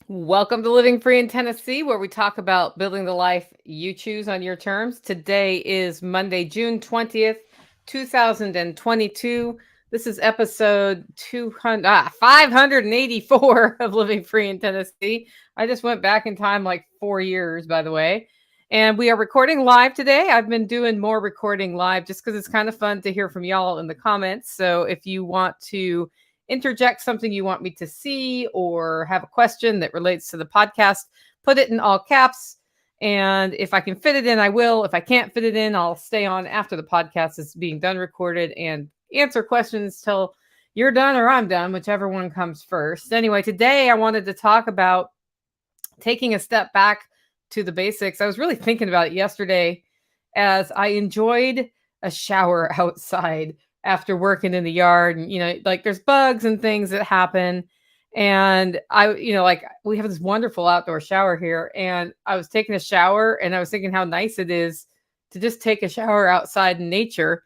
Welcome to Living Free in Tennessee, where we talk about building the life you choose on your terms. Today is Monday, June 20th, 2022. This is episode 584 of Living Free in Tennessee. I just went back in time like 4 years, by the way. And we are recording live today. I've been doing more recording live just because it's kind of fun to hear from y'all in the comments. So if you want to interject something you want me to see or have a question that relates to the podcast, put it in all caps. And if I can fit it in, I will. If I can't fit it in, I'll stay on after the podcast is being done recorded and answer questions till you're done or I'm done, whichever one comes first. Anyway, today I wanted to talk about taking a step back to the basics. I was really thinking about it yesterday as I enjoyed a shower outside after working in the yard. And, like there's bugs and things that happen. And like we have this wonderful outdoor shower here. And I was taking a shower and I was thinking how nice it is to just take a shower outside in nature.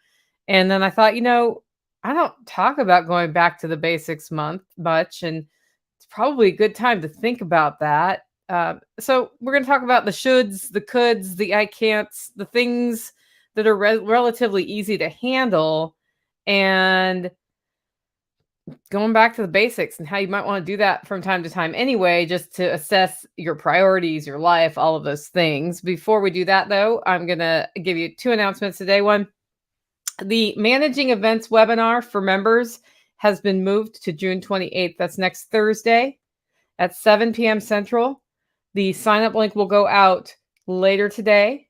And then I thought, I don't talk about going back to the basics much. And it's probably a good time to think about that. So we're going to talk about the shoulds, the coulds, the I can'ts, the things that are relatively easy to handle, and going back to the basics and how you might want to do that from time to time anyway, just to assess your priorities, your life, all of those things. Before we do that, though, I'm going to give you two announcements today. One, the Managing Events webinar for members has been moved to June 28th. That's next Thursday at 7 p.m. Central. The sign-up link will go out later today,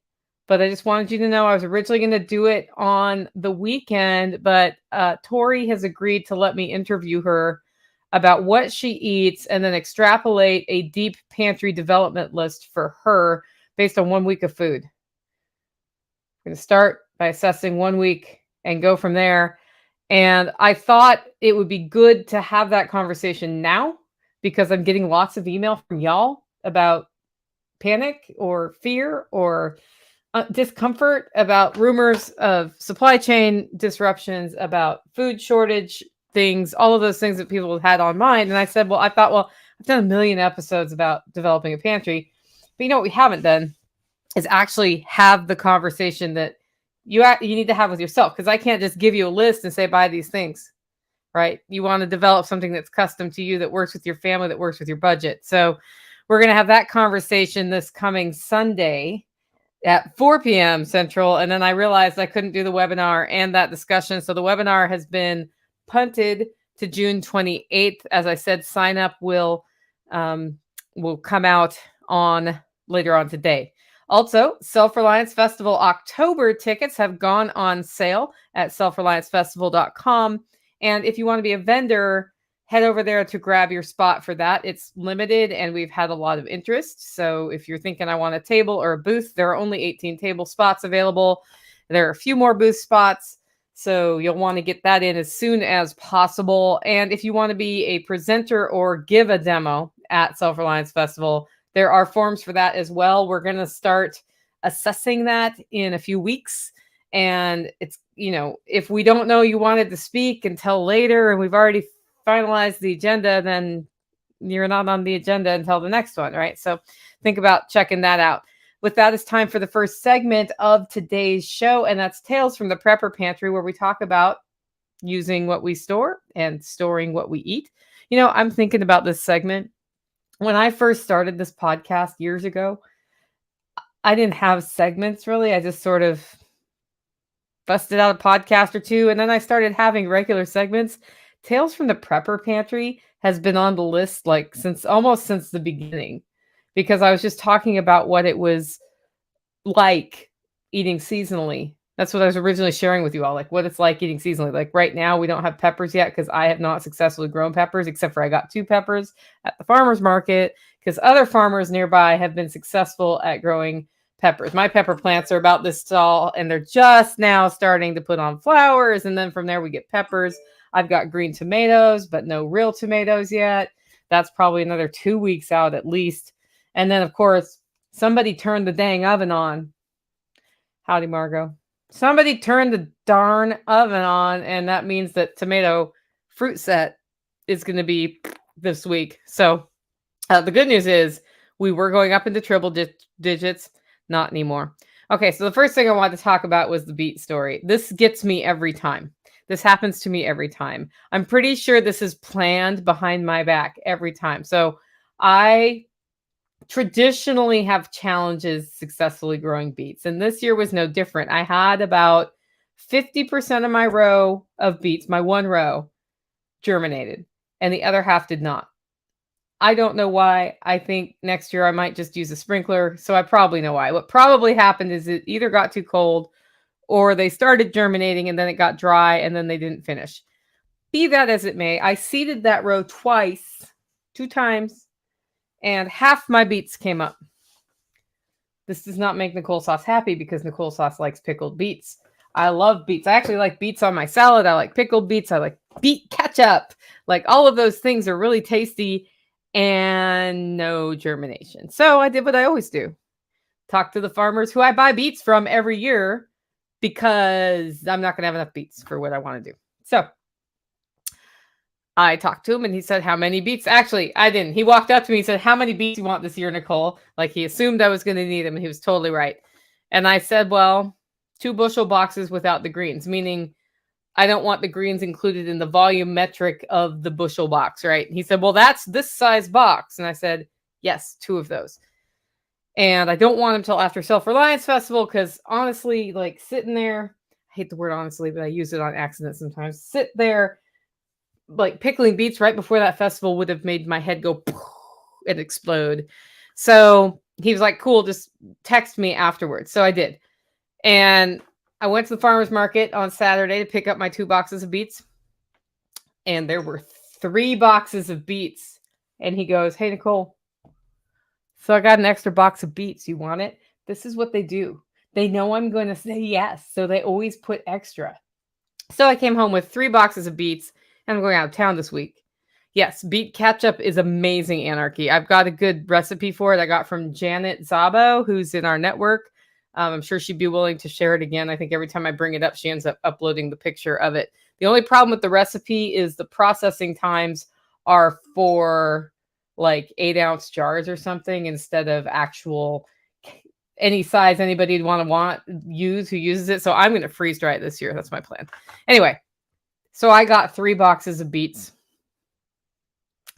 but I just wanted you to know I was originally going to do it on the weekend, but Tori has agreed to let me interview her about what she eats and then extrapolate a deep pantry development list for her based on 1 week of food. We're going to start by assessing 1 week and go from there. And I thought it would be good to have that conversation now because I'm getting lots of email from y'all about panic or fear or discomfort about rumors of supply chain disruptions, about food shortage things, all of those things that people have had on mind. And I said, I've done a million episodes about developing a pantry, but what we haven't done is actually have the conversation that you need to have with yourself, because I can't just give you a list and say buy these things, right? You want to develop something that's custom to you, that works with your family, that works with your budget. So we're going to have that conversation this coming Sunday at 4 p.m. Central. And then I realized I couldn't do the webinar and that discussion. So the webinar has been punted to June 28th. As I said, sign up will come out on later on today. Also, Self-Reliance Festival October tickets have gone on sale at selfreliancefestival.com. And if you want to be a vendor, head over there to grab your spot for that. It's limited and we've had a lot of interest. So if you're thinking I want a table or a booth, there are only 18 table spots available. There are a few more booth spots. So you'll want to get that in as soon as possible. And if you want to be a presenter or give a demo at Self-Reliance Festival, there are forms for that as well. We're going to start assessing that in a few weeks. And it's, if we don't know you wanted to speak until later and we've already finalized the agenda, then you're not on the agenda until the next one, right? So think about checking that out. With that, it's time for the first segment of today's show, and that's Tales from the Prepper Pantry, where we talk about using what we store and storing what we eat. I'm thinking about this segment. When I first started this podcast years ago, I didn't have segments really. I just sort of busted out a podcast or two, and then I started having regular segments. Tales from the Prepper Pantry has been on the list since the beginning, because I was just talking about what it was like eating seasonally. That's what I was originally sharing with you all, like what it's like eating seasonally. Like right now, we don't have peppers yet because I have not successfully grown peppers, except for I got 2 peppers at the farmer's market because other farmers nearby have been successful at growing peppers. My pepper plants are about this tall and they're just now starting to put on flowers. And then from there we get peppers. I've got green tomatoes, but no real tomatoes yet. That's probably another 2 weeks out at least. And then, of course, somebody turned the dang oven on. Howdy, Margot. Somebody turned the darn oven on, and that means that tomato fruit set is going to be this week. So The good news is we were going up into triple digits, not anymore. Okay, so the first thing I wanted to talk about was the beet story. This gets me every time. This happens to me every time. I'm pretty sure this is planned behind my back every time. So I traditionally have challenges successfully growing beets, and this year was no different. I had about 50% of my row of beets, my one row, germinated, and the other half did not. I don't know why. I think next year I might just use a sprinkler, so I probably know why. What probably happened is it either got too cold or they started germinating and then it got dry and then they didn't finish. Be that as it may, I seeded that row twice, 2 times, and half my beets came up. This does not make Nicole Sauce happy because Nicole Sauce likes pickled beets. I love beets. I actually like beets on my salad. I like pickled beets. I like beet ketchup. Like all of those things are really tasty and no germination. So I did what I always do. Talk to the farmers who I buy beets from every year because I'm not going to have enough beets for what I want to do. So I talked to him and he said, how many beets? Actually, I didn't. He walked up to me and said, how many beets do you want this year, Nicole? Like he assumed I was going to need them and he was totally right. And I said, well, 2 bushel boxes without the greens, meaning I don't want the greens included in the volume metric of the bushel box, right? And he said, well, that's this size box. And I said, yes, 2 of those. And I don't want them till after Self-Reliance Festival because honestly, like sitting there, I hate the word honestly, but I use it on accident sometimes. Sit there, like pickling beets right before that festival would have made my head go and explode. So he was like, cool, just text me afterwards. So I did. And I went to the farmer's market on Saturday to pick up my 2 boxes of beets. And there were 3 boxes of beets. And he goes, hey, Nicole, so I got an extra box of beets. You want it? This is what they do. They know I'm going to say yes. So they always put extra. So I came home with 3 boxes of beets. And I'm going out of town this week. Yes, beet ketchup is amazing, Anarchy. I've got a good recipe for it. I got from Janet Zabo, who's in our network. I'm sure she'd be willing to share it again. I think every time I bring it up, she ends up uploading the picture of it. The only problem with the recipe is the processing times are for like 8-ounce jars or something instead of actual any size anybody would want use who uses it. So I'm going to freeze dry it this year. That's my plan. Anyway, so I got 3 boxes of beets.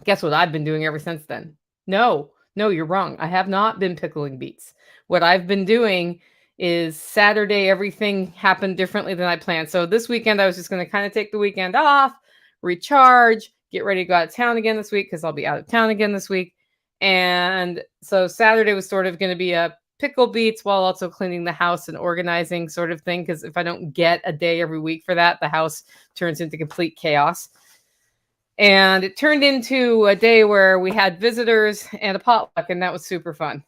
Guess what I've been doing ever since then? No, you're wrong. I have not been pickling beets. What I've been doing is Saturday, everything happened differently than I planned. So this weekend, I was just going to kind of take the weekend off, recharge, get ready to go out of town again this week because I'll be out of town again this week. And so Saturday was sort of going to be a pickle beets while also cleaning the house and organizing sort of thing. Because if I don't get a day every week for that, the house turns into complete chaos. And it turned into a day where we had visitors and a potluck, and that was super fun.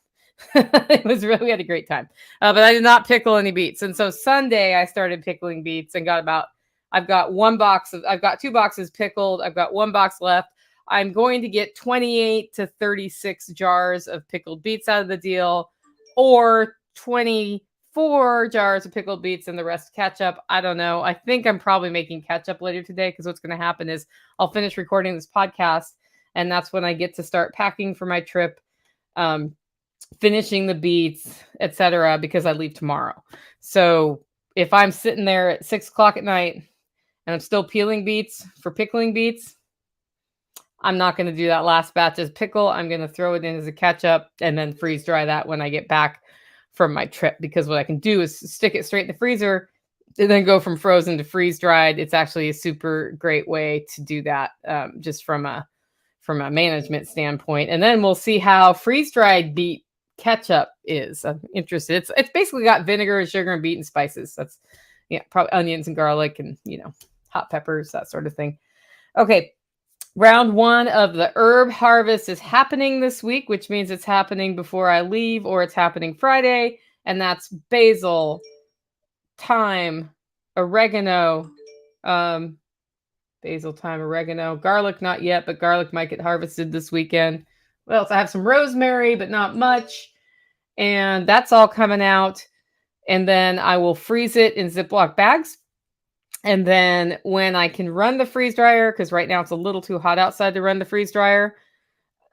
It was really, we had a great time. But I did not pickle any beets. And so Sunday I started pickling beets and I've got 2 boxes pickled. I've got 1 box left. I'm going to get 28 to 36 jars of pickled beets out of the deal, or 24 jars of pickled beets and the rest ketchup. I don't know. I think I'm probably making ketchup later today because what's going to happen is I'll finish recording this podcast and that's when I get to start packing for my trip, finishing the beets, etc., because I leave tomorrow. So if I'm sitting there at 6 o'clock at night and I'm still peeling beets for pickling beets, I'm not going to do that last batch as pickle. I'm going to throw it in as a ketchup and then freeze dry that when I get back from my trip, because what I can do is stick it straight in the freezer and then go from frozen to freeze dried. It's actually a super great way to do that, just from a management standpoint. And then we'll see how freeze dried beet ketchup is. I'm interested. It's basically got vinegar and sugar and beet and spices. That's probably onions and garlic and hot peppers, that sort of thing. Okay. Round 1 of the herb harvest is happening this week, which means it's happening before I leave or it's happening Friday. And that's basil, thyme, oregano, garlic, not yet, but garlic might get harvested this weekend. What else? I have some rosemary, but not much. And that's all coming out. And then I will freeze it in Ziploc bags. And then when I can run the freeze dryer, because right now it's a little too hot outside to run the freeze dryer,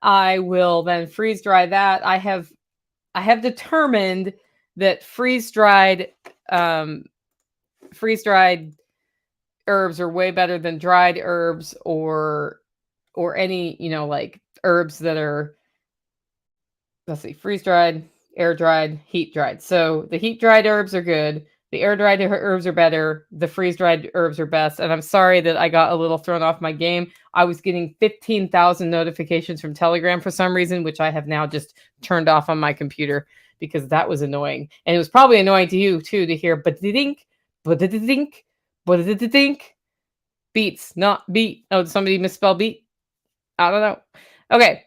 I will then freeze dry that. I have determined that freeze dried herbs are way better than dried herbs or any, like herbs that are, let's see, freeze dried, air dried, heat dried. So the heat dried herbs are good. The air dried herbs are better. The freeze dried herbs are best. And I'm sorry that I got a little thrown off my game. I was getting 15,000 notifications from Telegram for some reason, which I have now just turned off on my computer because that was annoying. And it was probably annoying to you too to hear but-dink, but-dink, but-dink. Beats, not beat. Oh, did somebody misspell beat? I don't know. Okay.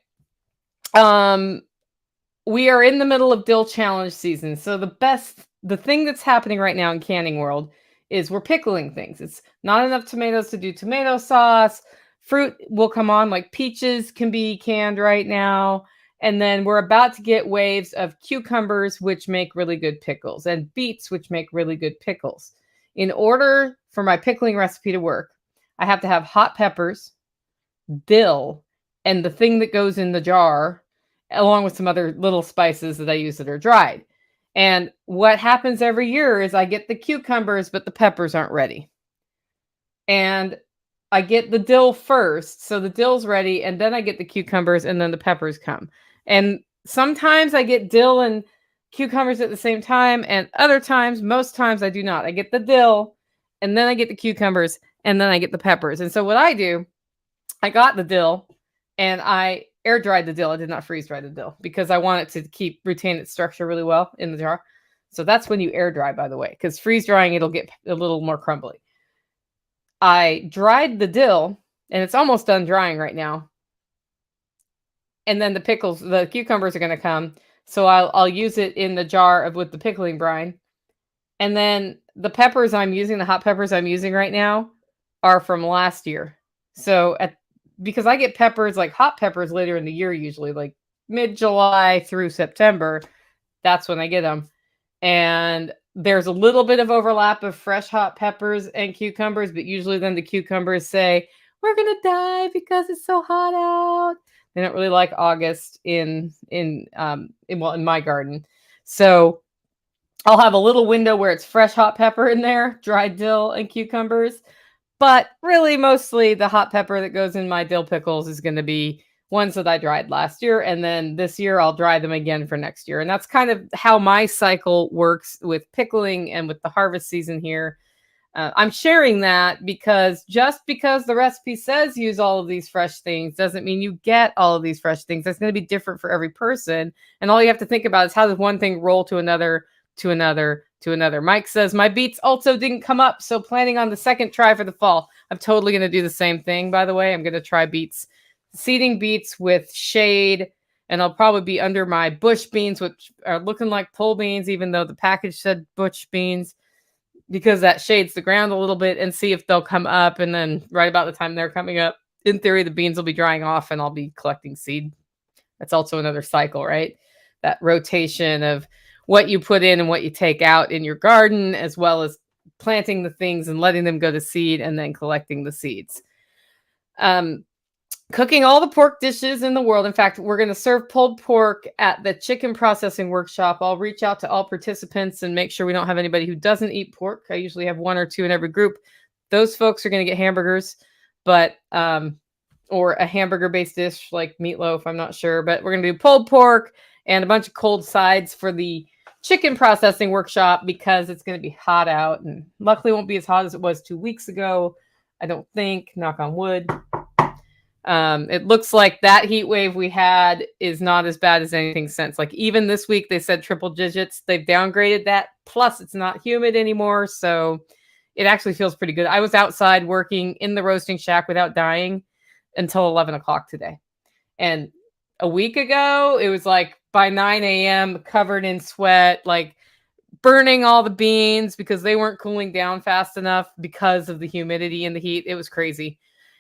We are in the middle of dill challenge season. So the thing that's happening right now in canning world is we're pickling things. It's not enough tomatoes to do tomato sauce. Fruit will come on, like peaches can be canned right now. And then we're about to get waves of cucumbers, which make really good pickles, and beets, which make really good pickles. In order for my pickling recipe to work, I have to have hot peppers, dill, and the thing that goes in the jar, along with some other little spices that I use that are dried. And what happens every year is I get the cucumbers, but the peppers aren't ready. And I get the dill first, so the dill's ready, and then I get the cucumbers, and then the peppers come. And sometimes I get dill and cucumbers at the same time, and other times, most times I do not. I get the dill, and then I get the cucumbers, and then I get the peppers. And so what I do, I got the dill, and I air dried the dill. I did not freeze dry the dill because I want it to retain its structure really well in the jar. So that's when you air dry, by the way, because freeze drying, it'll get a little more crumbly. I dried the dill, and it's almost done drying right now. And then the cucumbers are going to come. So I'll use it in the jar with the pickling brine. And then the peppers the hot peppers I'm using right now are from last year. So because I get peppers, like hot peppers, later in the year, usually like mid-July through September, that's when I get them. And there's a little bit of overlap of fresh hot peppers and cucumbers, but usually then the cucumbers say, we're going to die because it's so hot out. They don't really like August in my garden. So I'll have a little window where it's fresh hot pepper in there, dried dill and cucumbers. But really, mostly the hot pepper that goes in my dill pickles is going to be ones that I dried last year. And then this year, I'll dry them again for next year. And that's kind of how my cycle works with pickling and with the harvest season here. I'm sharing that because just because the recipe says use all of these fresh things doesn't mean you get all of these fresh things. That's going to be different for every person. And all you have to think about is how does one thing roll to another, to another, to another. Mike says, my beets also didn't come up, so planning on the second try for the fall. I'm totally going to do the same thing, by the way. I'm going to try seeding beets with shade, and I'll probably be under my bush beans, which are looking like pole beans, even though the package said bush beans, because that shades the ground a little bit, and see if they'll come up. And then right about the time they're coming up, in theory, the beans will be drying off and I'll be collecting seed. That's also another cycle, right? That rotation of what you put in and what you take out in your garden, as well as planting the things and letting them go to seed and then collecting the seeds. Cooking all the pork dishes in the world. In fact, we're going to serve pulled pork at the chicken processing workshop. I'll reach out to all participants and make sure we don't have anybody who doesn't eat pork. I usually have one or two in every group. Those folks are going to get hamburgers, but or a hamburger-based dish like meatloaf, I'm not sure. But we're going to do pulled pork and a bunch of cold sides for the chicken processing workshop because it's going to be hot out. And luckily it won't be as hot as it was 2 weeks ago, I don't think, knock on wood. It looks like that heat wave we had is not as bad as anything since. Like even this week, they said triple digits. They've downgraded that. Plus, it's not humid anymore. So it actually feels pretty good. I was outside working in the roasting shack without dying until 11 o'clock today. And a week ago, it was like by 9 a.m. covered in sweat, like burning all the beans because they weren't cooling down fast enough because of the humidity and the heat. It was crazy.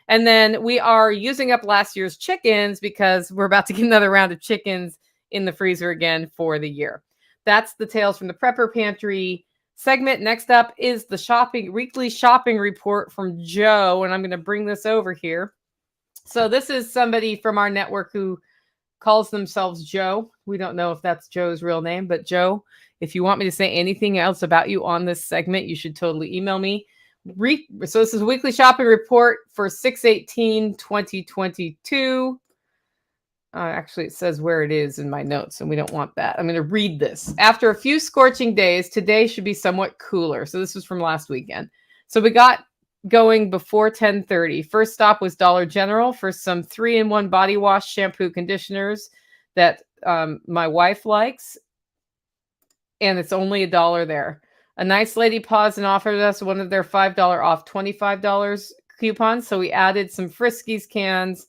And then we are using up last year's chickens because we're about to get another round of chickens in the freezer again for the year. That's the Tales from the Prepper Pantry segment. Next up is the weekly shopping report from Joe. And I'm going to bring this over here. So this is somebody from our network who calls themselves Joe. We don't know if that's Joe's real name, but Joe, if you want me to say anything else about you on this segment, you should totally email me. So this is a weekly shopping report for 6/18/2022. Actually, it says where it is in my notes, and we don't want that. I'm going to read this. After a few scorching days, today should be somewhat cooler. So this was from last weekend. So we got going before 10:30. First stop was Dollar General for some 3-in-1 body wash, shampoo, conditioners that my wife likes, and it's only $1 there. A nice lady paused and offered us one of their $5 off $25 coupons. So we added some Friskies cans,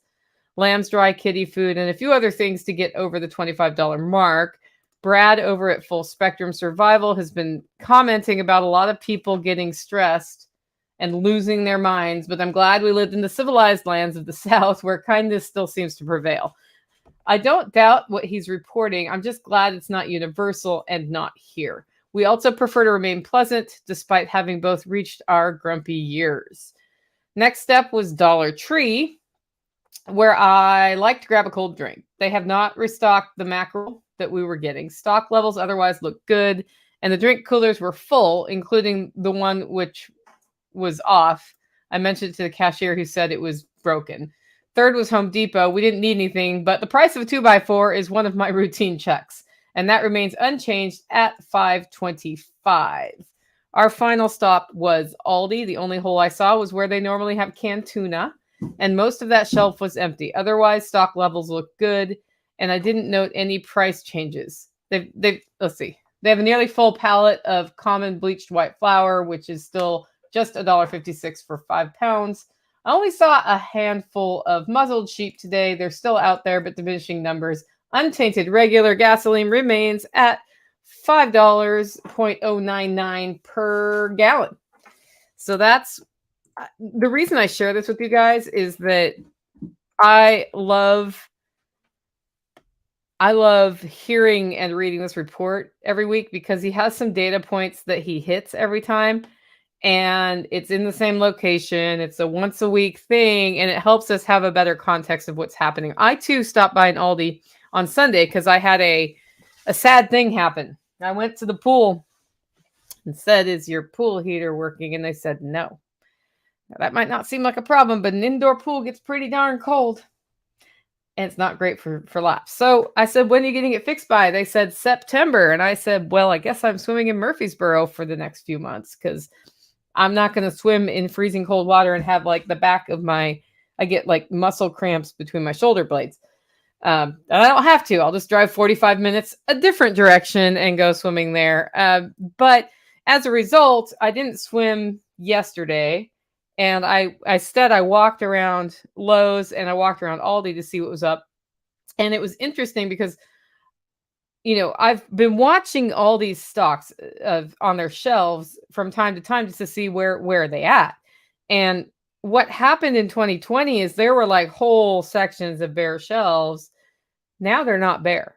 Lamb's Dry Kitty Food, and a few other things to get over the $25 mark. Brad over at Full Spectrum Survival has been commenting about a lot of people getting stressed and losing their minds, but I'm glad we lived in the civilized lands of the South where kindness still seems to prevail. I don't doubt what he's reporting. I'm just glad it's not universal and not here. We also prefer to remain pleasant despite having both reached our grumpy years. Next step was Dollar Tree, where I like to grab a cold drink. They have not restocked the mackerel that we were getting. Stock levels otherwise look good, and the drink coolers were full, including the one which was off. I mentioned it to the cashier who said it was broken. Third was Home Depot. We didn't need anything, but the price of a 2x4 is one of my routine checks, and that remains unchanged at $5.25. Our final stop was Aldi. The only hole I saw was where they normally have canned tuna, and most of that shelf was empty. Otherwise, stock levels look good, and I didn't note any price changes. Let's see. They have a nearly full pallet of common bleached white flour, which is still just $1.56 for 5 pounds. I only saw a handful of muzzled sheep today. They're still out there, but diminishing numbers. Untainted regular gasoline remains at $5.099 per gallon. So that's the reason I share this with you guys, is that I love hearing and reading this report every week, because he has some data points that he hits every time. And it's in the same location. It's a once a week thing, and it helps us have a better context of what's happening. I too stopped by an Aldi on Sunday because I had a sad thing happen. I went to the pool and said, "Is your pool heater working?" And they said no. Now, that might not seem like a problem, but an indoor pool gets pretty darn cold, and it's not great for laps. So I said, "When are you getting it fixed by?" They said September. And I said, "Well, I guess I'm swimming in Murfreesboro for the next few months, because I'm not going to swim in freezing cold water and have like the back of I get like muscle cramps between my shoulder blades. And I don't have to. I'll just drive 45 minutes a different direction and go swimming there." But as a result, I didn't swim yesterday. And instead I walked around Lowe's and I walked around Aldi to see what was up. And it was interesting because, I've been watching all these stocks on their shelves from time to time just to see where are they at. And what happened in 2020 is there were like whole sections of bare shelves. Now they're not bare.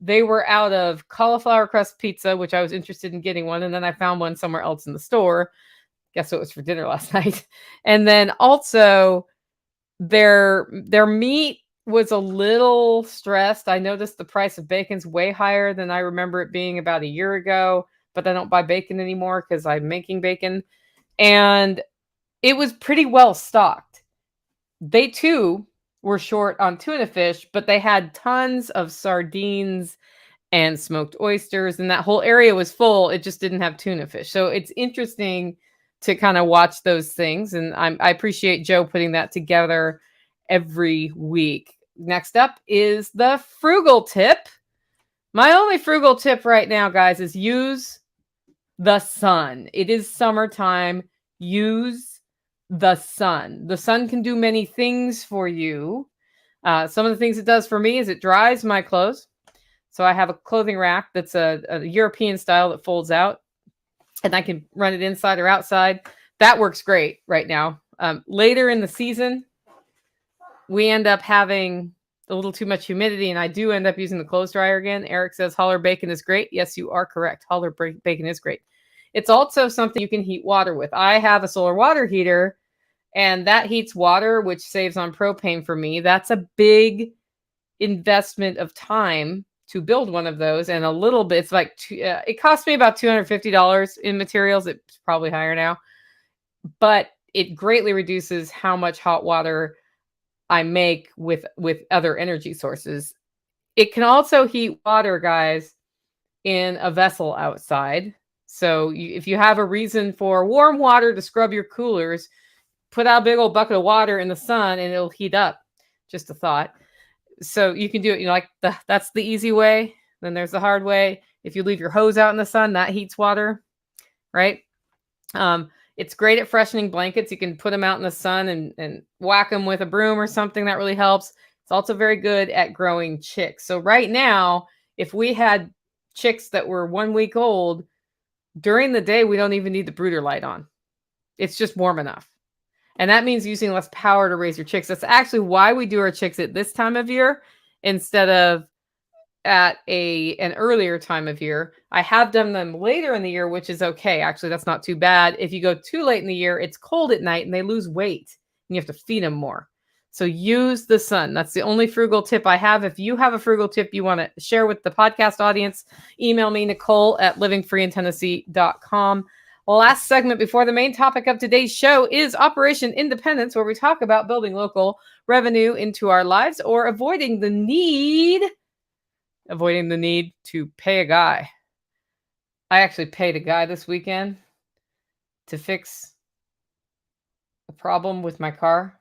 They were out of cauliflower crust pizza, which I was interested in getting one. And then I found one somewhere else in the store. Guess what was for dinner last night? And then also their meat was a little stressed. I noticed the price of bacon's way higher than I remember it being about a year ago, but I don't buy bacon anymore because I'm making bacon. And it was pretty well stocked. They too were short on tuna fish, but they had tons of sardines and smoked oysters, and that whole area was full. It just didn't have tuna fish. So it's interesting to kind of watch those things. And I appreciate Joe putting that together every week. Next up is the frugal tip. My only frugal tip right now, guys, is use the sun. It is summertime. Use the sun. The sun can do many things for you. Some of the things it does for me is it dries my clothes. So I have a clothing rack that's a European style that folds out, and I can run it inside or outside. That works great right now. Later in the season, we end up having a little too much humidity, and I do end up using the clothes dryer again. Eric says holler bacon is great. Yes, you are correct. Holler bacon is great. It's also something you can heat water with. I have a solar water heater, and that heats water, which saves on propane for me. That's a big investment of time to build one of those, and a little bit, it's like it cost me about $250 in materials. It's probably higher now, but it greatly reduces how much hot water I make with other energy sources. It can also heat water, guys, in a vessel outside. So if you have a reason for warm water to scrub your coolers, put out a big old bucket of water in the sun and it'll heat up. Just a thought. So you can do it, like that's the easy way. Then there's the hard way. If you leave your hose out in the sun, that heats water, right? It's great at freshening blankets. You can put them out in the sun and whack them with a broom or something. That really helps. It's also very good at growing chicks. So right now, if we had chicks that were 1 week old, during the day, we don't even need the brooder light on. It's just warm enough. And that means using less power to raise your chicks. That's actually why we do our chicks at this time of year instead of at an earlier time of year. I have done them later in the year, which is okay. Actually, that's not too bad. If you go too late in the year, it's cold at night and they lose weight and you have to feed them more. So use the sun. That's the only frugal tip I have. If you have a frugal tip you want to share with the podcast audience, email me, Nicole@livingfreeintennessee.com. Last segment before the main topic of today's show is Operation Independence, where we talk about building local revenue into our lives or avoiding the need to pay a guy. I actually paid a guy this weekend to fix a problem with my car.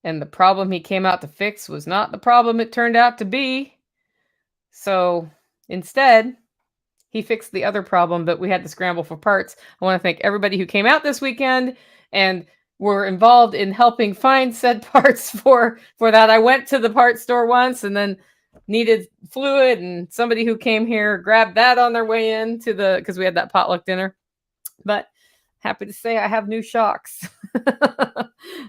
And the problem he came out to fix was not the problem it turned out to be. So instead, he fixed the other problem, but we had to scramble for parts. I want to thank everybody who came out this weekend and were involved in helping find said parts for that. I went to the parts store once and then needed fluid, and somebody who came here grabbed that on their way in because we had that potluck dinner. But happy to say I have new shocks.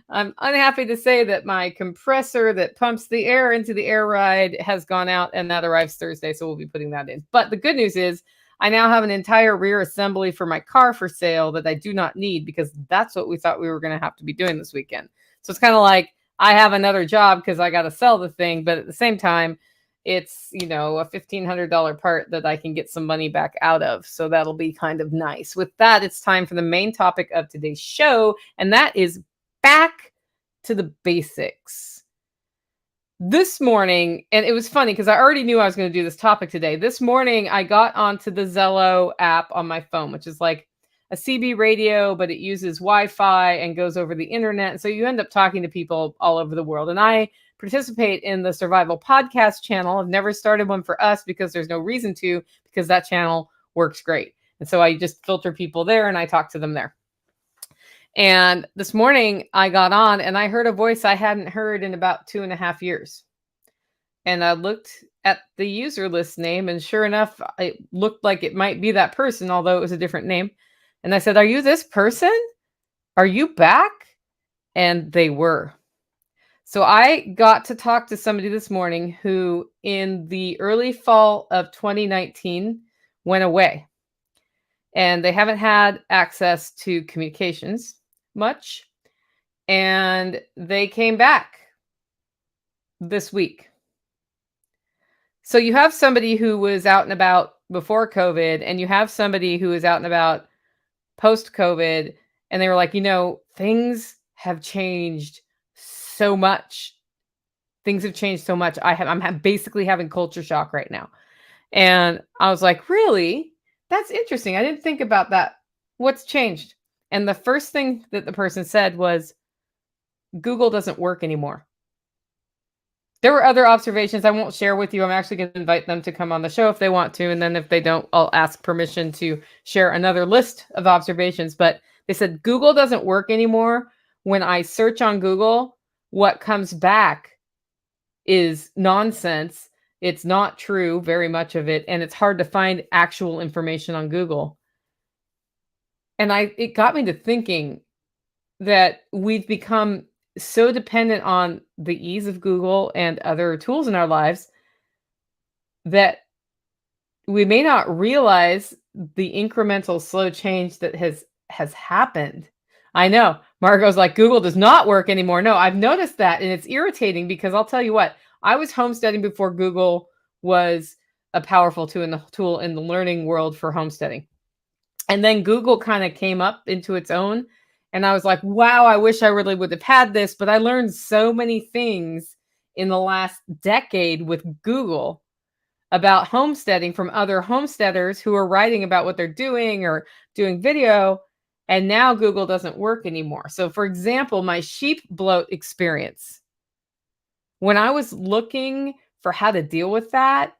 I'm unhappy to say that my compressor that pumps the air into the air ride has gone out, and that arrives Thursday, so we'll be putting that in. But the good news is I now have an entire rear assembly for my car for sale that I do not need, because that's what we thought we were going to have to be doing this weekend. So it's kind of like I have another job because I got to sell the thing, but at the same time, it's, a $1,500 part that I can get some money back out of. So that'll be kind of nice. With that, it's time for the main topic of today's show, and that is back to the basics. This morning, and it was funny because I already knew I was going to do this topic today. This morning, I got onto the Zello app on my phone, which is like a CB radio, but it uses Wi-Fi and goes over the internet. So you end up talking to people all over the world. And I participate in the Survival Podcast channel. I've never started one for us because there's no reason to, because that channel works great. And so I just filter people there and I talk to them there. And this morning I got on and I heard a voice I hadn't heard in about 2.5 years. And I looked at the user list name, and sure enough, it looked like it might be that person, although it was a different name. And I said, "Are you this person? Are you back?" And they were. So I got to talk to somebody this morning who in the early fall of 2019 went away. And they haven't had access to communications much. And they came back this week. So you have somebody who was out and about before COVID, and you have somebody who is out and about post-COVID, and they were like, things have changed so much. Things have changed so much. I'm basically having culture shock right now. And I was like, really? That's interesting. I didn't think about that. What's changed? And the first thing that the person said was, Google doesn't work anymore. There were other observations I won't share with you. I'm actually going to invite them to come on the show if they want to. And then if they don't, I'll ask permission to share another list of observations. But they said, Google doesn't work anymore. When I search on Google, what comes back is nonsense. It's not true, very much of it. And it's hard to find actual information on Google. And it got me to thinking that we've become so dependent on the ease of Google and other tools in our lives that we may not realize the incremental slow change that has happened. I know Margot's like, Google does not work anymore. No, I've noticed that. And it's irritating because I'll tell you what, I was homesteading before Google was a powerful tool in the learning world for homesteading. And then Google kind of came up into its own. And I was like, wow, I wish I really would have had this. But I learned so many things in the last decade with Google about homesteading from other homesteaders who are writing about what they're doing or doing video. And now Google doesn't work anymore. So, for example, my sheep bloat experience, when I was looking for how to deal with that,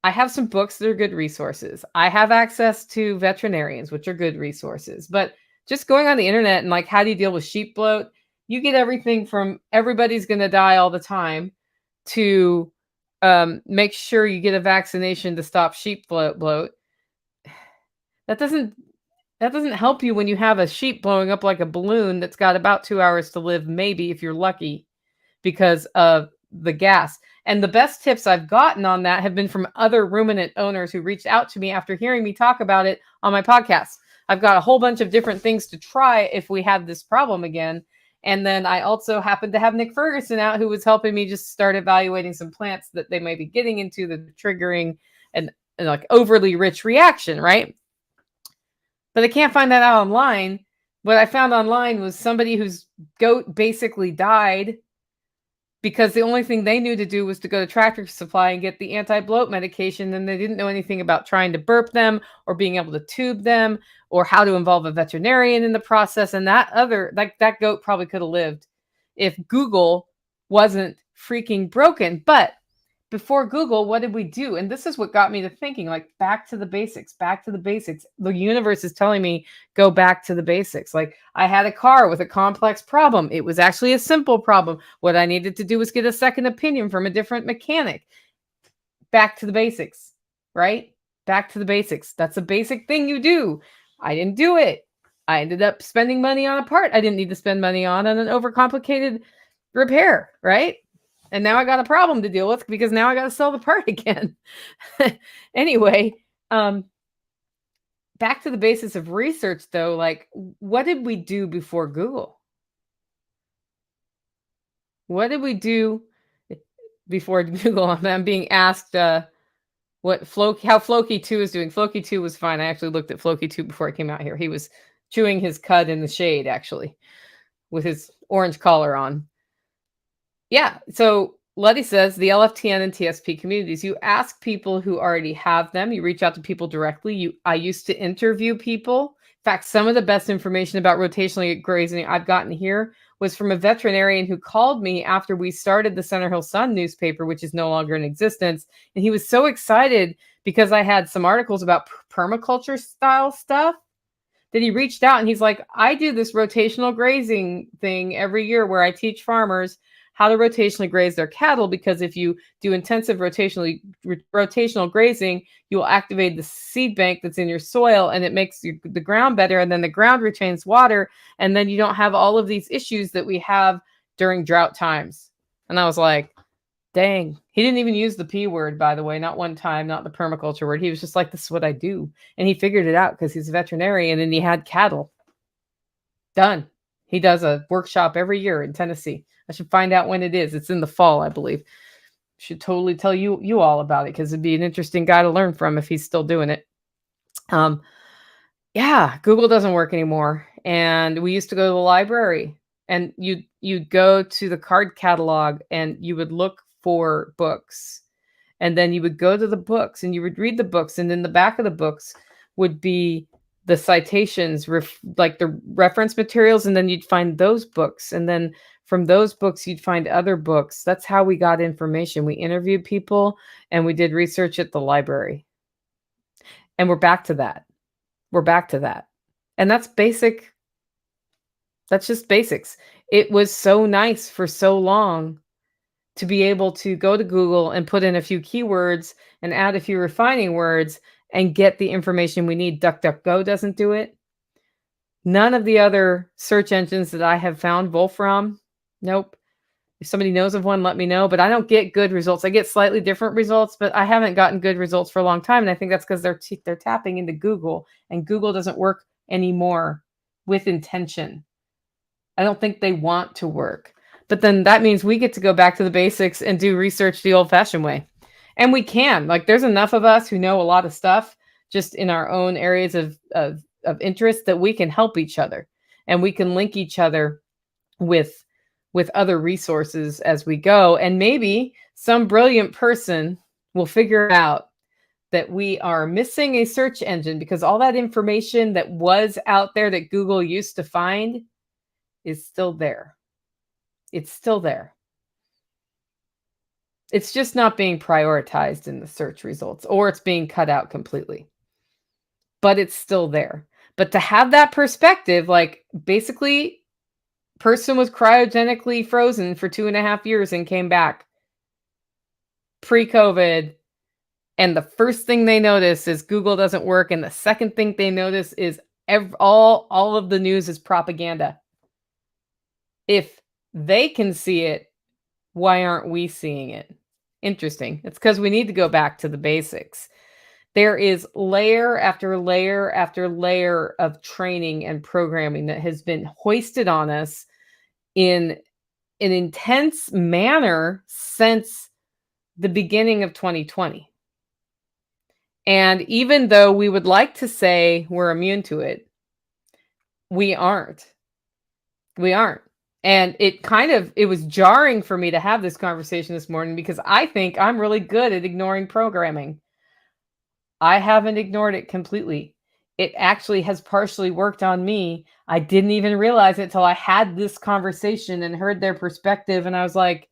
I have some books that are good resources. I have access to veterinarians, which are good resources. But just going on the internet and like, how do you deal with sheep bloat? You get everything from everybody's going to die all the time to make sure you get a vaccination to stop sheep bloat. That doesn't help you when you have a sheep blowing up like a balloon that's got about 2 hours to live, maybe if you're lucky, because of the gas. And the best tips I've gotten on that have been from other ruminant owners who reached out to me after hearing me talk about it on my podcast. I've got a whole bunch of different things to try if we have this problem again. And then I also happened to have Nick Ferguson out, who was helping me just start evaluating some plants that they might be getting into the triggering and like overly rich reaction, right? But I can't find that out online. What I found online was somebody whose goat basically died because the only thing they knew to do was to go to Tractor Supply and get the anti-bloat medication, and they didn't know anything about trying to burp them or being able to tube them or how to involve a veterinarian in the process. And that goat probably could have lived if Google wasn't freaking broken. But before Google, what did we do? And this is what got me to thinking, like, back to the basics, back to the basics. The universe is telling me, go back to the basics. Like, I had a car with a complex problem. It was actually a simple problem. What I needed to do was get a second opinion from a different mechanic. Back to the basics, right? Back to the basics. That's a basic thing you do. I didn't do it. I ended up spending money on a part I didn't need to spend money on an overcomplicated repair, right? And now I got a problem to deal with because now I got to sell the part again. Anyway, back to the basis of research, though, like, what did we do before Google? What did we do before Google? I'm being asked how Floki 2 is doing. Floki 2 was fine. I actually looked at Floki 2 before I came out here. He was chewing his cud in the shade, actually, with his orange collar on. Yeah. So Letty says the LFTN and TSP communities, you ask people who already have them. You reach out to people directly. I used to interview people. In fact, some of the best information about rotationally grazing I've gotten here was from a veterinarian who called me after we started the Center Hill Sun newspaper, which is no longer in existence. And he was so excited because I had some articles about permaculture style stuff that he reached out and he's like, I do this rotational grazing thing every year where I teach farmers how to rotationally graze their cattle, because if you do intensive rotational grazing, you will activate the seed bank that's in your soil and it makes the ground better, and then the ground retains water, and then you don't have all of these issues that we have during drought times. And I was like, dang. He didn't even use the P word, by the way, not one time, not the permaculture word. He was just like, this is what I do. And he figured it out because he's a veterinarian and he had cattle. Done. He does a workshop every year in Tennessee. I should find out when it is. It's in the fall, I believe. Should totally tell you all about it because it'd be an interesting guy to learn from if he's still doing it. Yeah, Google doesn't work anymore. And we used to go to the library and you'd go to the card catalog and you would look for books. And then you would go to the books and you would read the books. And in the back of the books would be the citations, like the reference materials. And then you'd find those books. And then from those books, you'd find other books. That's how we got information. We interviewed people and we did research at the library. And we're back to that. We're back to that. And that's basic. That's just basics. It was so nice for so long to be able to go to Google and put in a few keywords and add a few refining words and get the information we need. DuckDuckGo doesn't do it. None of the other search engines that I have found, Wolfram, nope. If somebody knows of one, let me know. But I don't get good results. I get slightly different results, but I haven't gotten good results for a long time. And I think that's because they're tapping into Google, and Google doesn't work anymore with intention. I don't think they want to work. But then that means we get to go back to the basics and do research the old-fashioned way. And we can. Like, there's enough of us who know a lot of stuff just in our own areas of interest that we can help each other, and we can link each other with other resources as we go. And maybe some brilliant person will figure out that we are missing a search engine, because all that information that was out there that Google used to find is still there. It's still there. It's just not being prioritized in the search results, or it's being cut out completely. But it's still there. But to have that perspective, like, basically, person was cryogenically frozen for 2.5 years and came back pre-COVID. And the first thing they notice is Google doesn't work. And the second thing they notice is all of the news is propaganda. If they can see it, why aren't we seeing it? Interesting. It's because we need to go back to the basics. There is layer after layer after layer of training and programming that has been hoisted on us in an intense manner since the beginning of 2020. And even though we would like to say we're immune to it, we aren't. We aren't. And it was jarring for me to have this conversation this morning, because I think I'm really good at ignoring programming. I haven't ignored it completely. It actually has partially worked on me. I didn't even realize it till I had this conversation and heard their perspective. And I was like,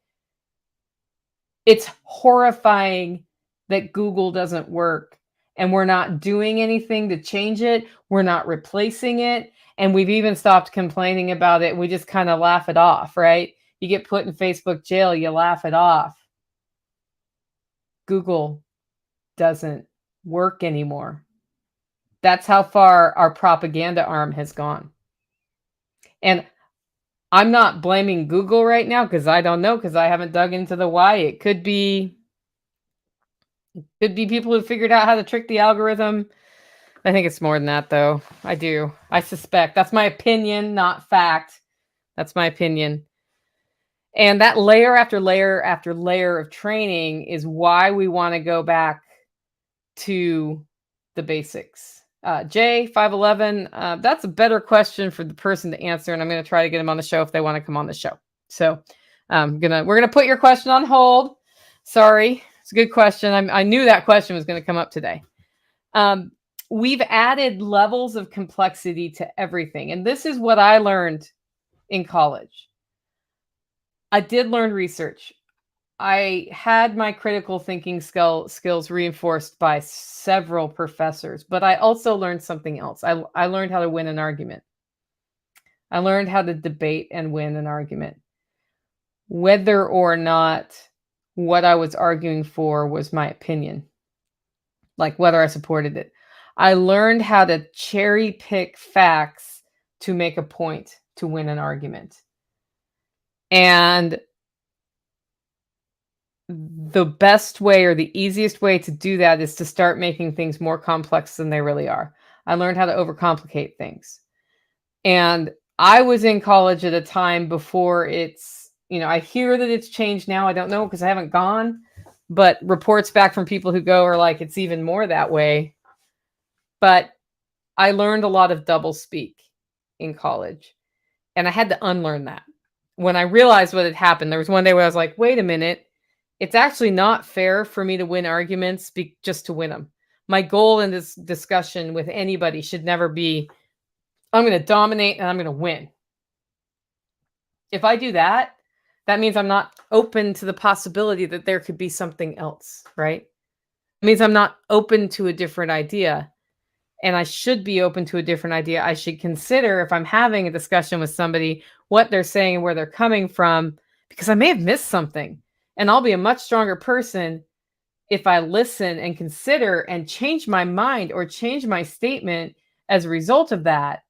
it's horrifying that Google doesn't work, and we're not doing anything to change it. We're not replacing it. And we've even stopped complaining about it. We just kind of laugh it off, right? You get put in Facebook jail, you laugh it off. Google doesn't work anymore. That's how far our propaganda arm has gone. And I'm not blaming Google right now, because I don't know, because I haven't dug into the why. It could be people who figured out how to trick the algorithm. I think it's more than that, though. I do. I suspect. That's my opinion, not fact. That's my opinion. And that layer after layer after layer of training is why we want to go back to the basics. J511, that's a better question for the person to answer, and I'm going to try to get them on the show if they want to come on the show. So we're gonna put your question on hold. Sorry, it's a good question. I knew that question was going to come up today. We've added levels of complexity to everything. And this is what I learned in college. I did learn research. I had my critical thinking skills reinforced by several professors, but I also learned something else. I learned how to win an argument. I learned how to debate and win an argument, whether or not what I was arguing for was my opinion, like whether I supported it. I learned how to cherry pick facts to make a point to win an argument. And the best way, or the easiest way to do that, is to start making things more complex than they really are. I learned how to overcomplicate things. And I was in college at a time before it's, I hear that it's changed now. I don't know, because I haven't gone, but reports back from people who go are like, it's even more that way. But I learned a lot of double speak in college, and I had to unlearn that. When I realized what had happened, there was one day where I was like, wait a minute, it's actually not fair for me to win arguments just to win them. My goal in this discussion with anybody should never be, I'm going to dominate and I'm going to win. If I do that, that means I'm not open to the possibility that there could be something else, right? It means I'm not open to a different idea. And I should be open to a different idea. I should consider, if I'm having a discussion with somebody, what they're saying and where they're coming from, because I may have missed something. And I'll be a much stronger person if I listen and consider and change my mind or change my statement as a result of that,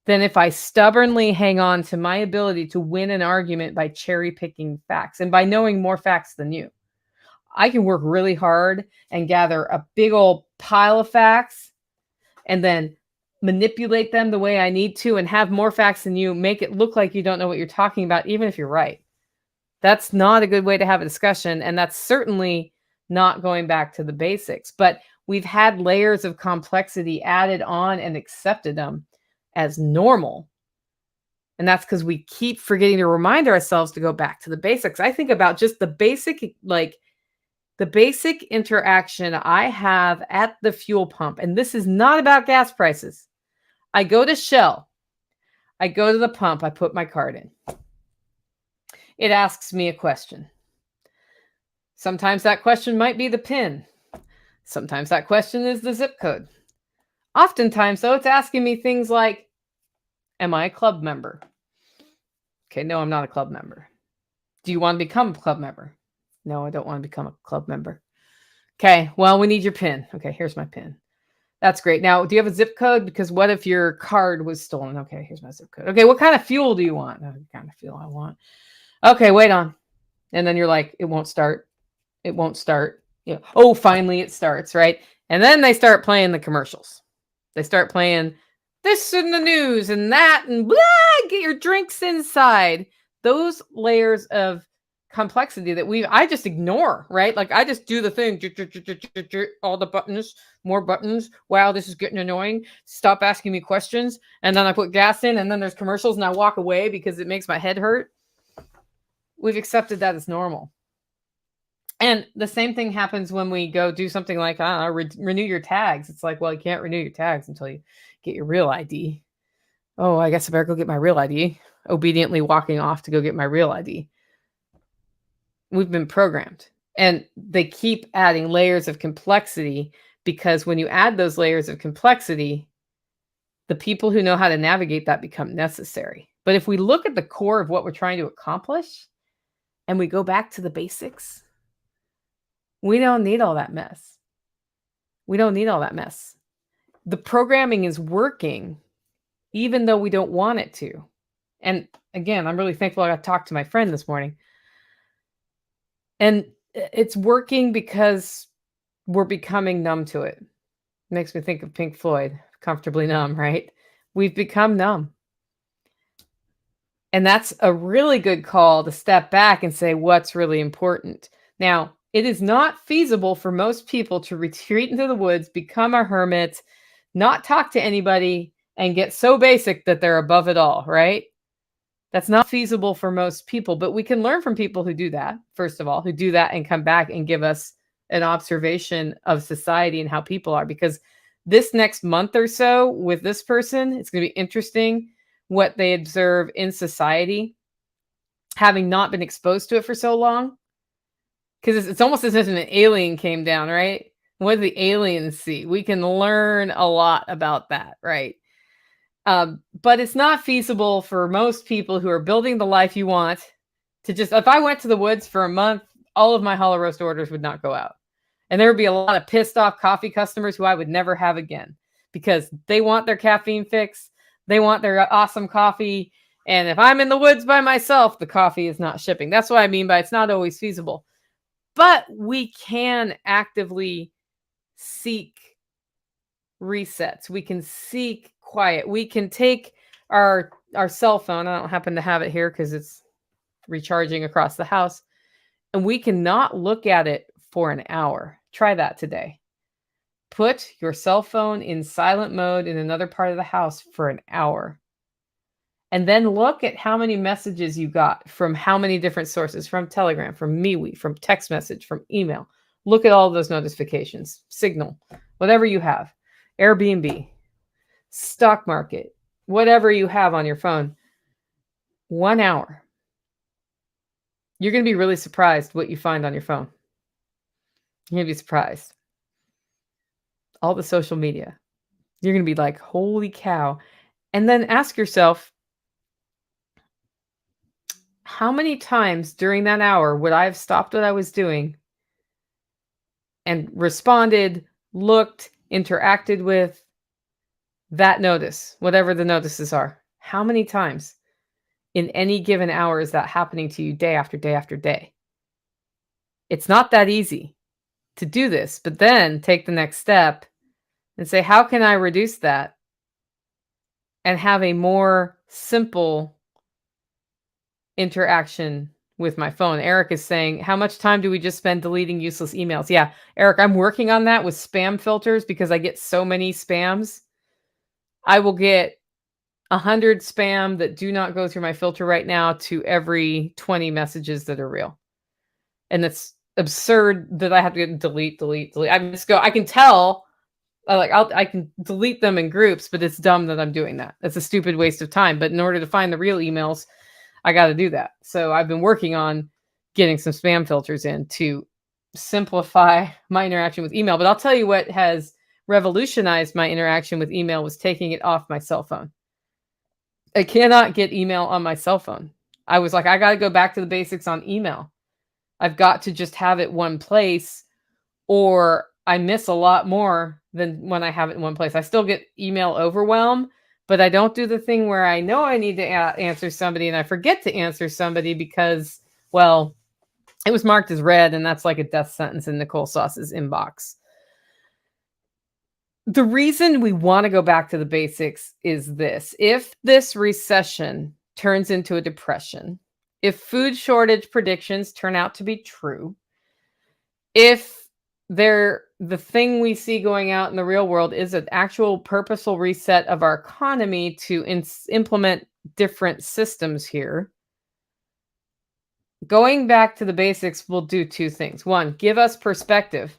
than if I stubbornly hang on to my ability to win an argument by cherry picking facts and by knowing more facts than you. I can work really hard and gather a big old pile of facts and then manipulate them the way I need to and have more facts than you, make it look like you don't know what you're talking about, even if you're right. That's not a good way to have a discussion. And that's certainly not going back to the basics. But we've had layers of complexity added on and accepted them as normal. And that's because we keep forgetting to remind ourselves to go back to the basics. I think about just the basic, like the basic interaction I have at the fuel pump. And this is not about gas prices. I go to Shell, I go to the pump, I put my card in. It asks me a question. Sometimes that question might be the PIN. Sometimes that question is the zip code. Oftentimes, though, it's asking me things like, am I a club member? Okay, no, I'm not a club member. Do you want to become a club member? No, I don't want to become a club member. Okay, well, we need your PIN. Okay, here's my PIN. That's great. Now, do you have a zip code? Because what if your card was stolen? Okay, here's my zip code. Okay, what kind of fuel do you want? Oh, what kind of fuel I want. Okay, wait on. And then you're like, it won't start. It won't start. Yeah. Oh, finally it starts, right? And then they start playing the commercials. They start playing this in the news and that and blah, get your drinks inside. Those layers of complexity that I just ignore, right? Like I just do the thing, all the buttons, more buttons. Wow, this is getting annoying. Stop asking me questions. And then I put gas in and then there's commercials and I walk away because it makes my head hurt. We've accepted that as normal. And the same thing happens when we go do something like, I don't know, renew your tags. It's like, well, you can't renew your tags until you get your real ID. Oh, I guess I better go get my real ID. Obediently walking off to go get my real ID. We've been programmed. And they keep adding layers of complexity because when you add those layers of complexity, the people who know how to navigate that become necessary. But if we look at the core of what we're trying to accomplish and we go back to the basics, we don't need all that mess. We don't need all that mess. The programming is working, even though we don't want it to. And again, I'm really thankful I got to talk to my friend this morning. And it's working because we're becoming numb to it. Makes me think of Pink Floyd, Comfortably Numb, right? We've become numb. And that's a really good call to step back and say, what's really important? Now, it is not feasible for most people to retreat into the woods, become a hermit, not talk to anybody, and get so basic that they're above it all, right? That's not feasible for most people, but we can learn from people who do that, first of all, who do that and come back and give us an observation of society and how people are. Because this next month or so with this person, it's going to be interesting what they observe in society, having not been exposed to it for so long. Because it's almost as if an alien came down, right? What do the aliens see? We can learn a lot about that, right? But it's not feasible for most people who are building the life you want to just, if I went to the woods for a month, all of my hollow roast orders would not go out. And there would be a lot of pissed off coffee customers who I would never have again because they want their caffeine fix. They want their awesome coffee. And if I'm in the woods by myself, the coffee is not shipping. That's what I mean by it's not always feasible. But we can actively seek resets. We can seek quiet. We can take our cell phone. I don't happen to have it here because it's recharging across the house. And we cannot look at it for an hour. Try that today. Put your cell phone in silent mode in another part of the house for an hour. And then look at how many messages you got from how many different sources, from Telegram, from MeWe, from text message, from email. Look at all those notifications, Signal, whatever you have, Airbnb, stock market, whatever you have on your phone. 1 hour. You're going to be really surprised what you find on your phone. You're going to be surprised. All the social media. You're going to be like, holy cow. And then ask yourself, how many times during that hour would I have stopped what I was doing and responded, looked, interacted with that notice, whatever the notices are? How many times in any given hour is that happening to you day after day after day? It's not that easy to do this, but then take the next step and say, how can I reduce that and have a more simple interaction with my phone. Eric is saying, how much time do we just spend deleting useless emails? Yeah, Eric, I'm working on that with spam filters because I get so many spams. I will get 100 spam that do not go through my filter right now to every 20 messages that are real. And it's absurd that I have to delete. I can tell, I can delete them in groups, but it's dumb that I'm doing that. That's a stupid waste of time. But in order to find the real emails, I got to do that. So I've been working on getting some spam filters in to simplify my interaction with email. But I'll tell you what has revolutionized my interaction with email was taking it off my cell phone. I cannot get email on my cell phone. I was like, I got to go back to the basics on email. I've got to just have it one place, or I miss a lot more than when I have it in one place. I still get email overwhelm, but I don't do the thing where I know I need to answer somebody and I forget to answer somebody because, well, it was marked as read, and that's like a death sentence in Nicole Sauce's inbox. The reason we want to go back to the basics is this. If this recession turns into a depression, if food shortage predictions turn out to be true, if the thing we see going out in the real world is an actual purposeful reset of our economy to implement different systems here, going back to the basics will do two things. One, give us perspective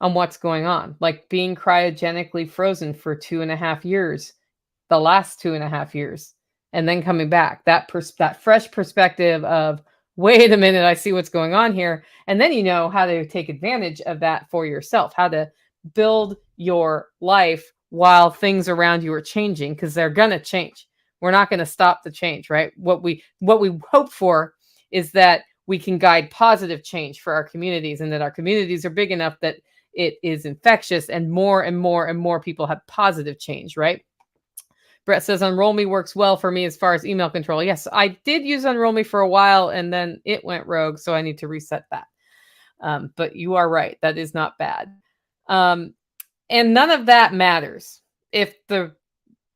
on what's going on, like being cryogenically frozen for 2.5 years, the last 2.5 years, and then coming back. That fresh perspective of, wait a minute, I see what's going on here. And then you know how to take advantage of that for yourself, how to build your life while things around you are changing, because they're going to change. We're not going to stop the change, right? What we hope for is that we can guide positive change for our communities, and that our communities are big enough that it is infectious and more and more and more people have positive change, right? Brett says Unroll Me works well for me as far as email control. Yes, I did use Unroll Me for a while and then it went rogue, so I need to reset that. But you are right. That is not bad. And none of that matters if the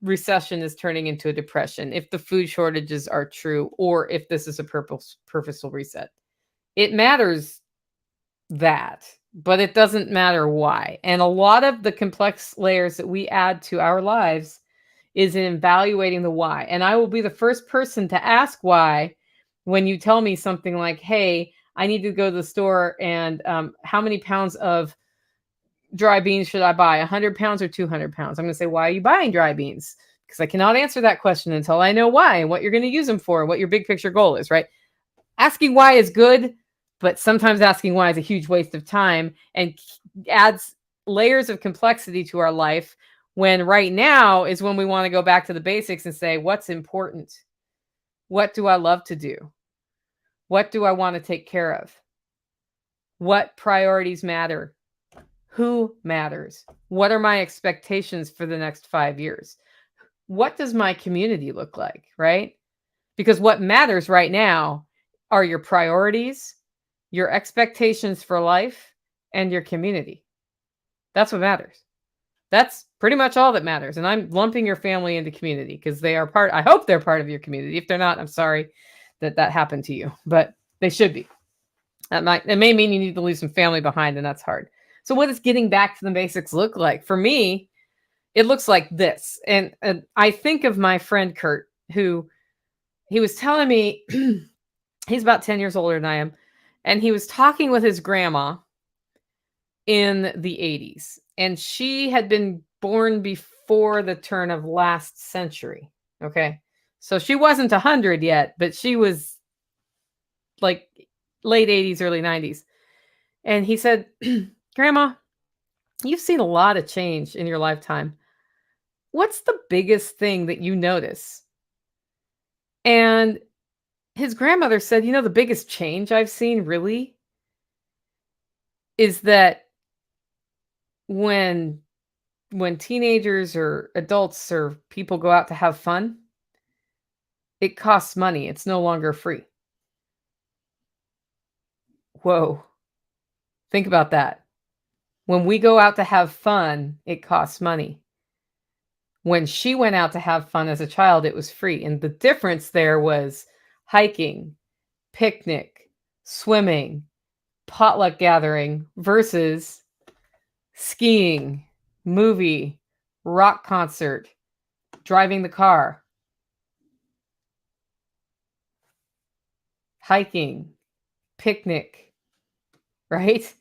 recession is turning into a depression, if the food shortages are true, or if this is a purposeful reset. It matters that, but it doesn't matter why. And a lot of the complex layers that we add to our lives is in evaluating the why. And I will be the first person to ask why when you tell me something like, hey, I need to go to the store, and how many pounds of dry beans should I buy? 100 pounds or 200 pounds? I'm going to say, why are you buying dry beans? Because I cannot answer that question until I know why and what you're going to use them for, and what your big picture goal is, right? Asking why is good, but sometimes asking why is a huge waste of time and adds layers of complexity to our life, when right now is when we want to go back to the basics and say, what's important? What do I love to do? What do I want to take care of? What priorities matter? Who matters? What are my expectations for the next 5 years? What does my community look like, right? Because what matters right now are your priorities, your expectations for life, and your community. That's what matters. That's pretty much all that matters. And I'm lumping your family into community because they are part, I hope they're part of your community. If they're not, I'm sorry that happened to you, but they should be. It may mean you need to leave some family behind, and that's hard. So what does getting back to the basics look like? For me, it looks like this. And I think of my friend Kurt, who he was telling me, he's about 10 years older than I am. And he was talking with his grandma in the 80s. And she had been born before the turn of last century. Okay. So she wasn't 100 yet, but she was like late 80s, early 90s. And he said, Grandma, you've seen a lot of change in your lifetime. What's the biggest thing that you notice? And his grandmother said, the biggest change I've seen really is that when teenagers or adults or people go out to have fun, it costs money. It's no longer free. Whoa. Think about that. When we go out to have fun, it costs money. When she went out to have fun as a child, it was free. And the difference there was hiking, picnic, swimming, potluck gathering versus skiing, movie, rock concert, driving the car, hiking, picnic, right?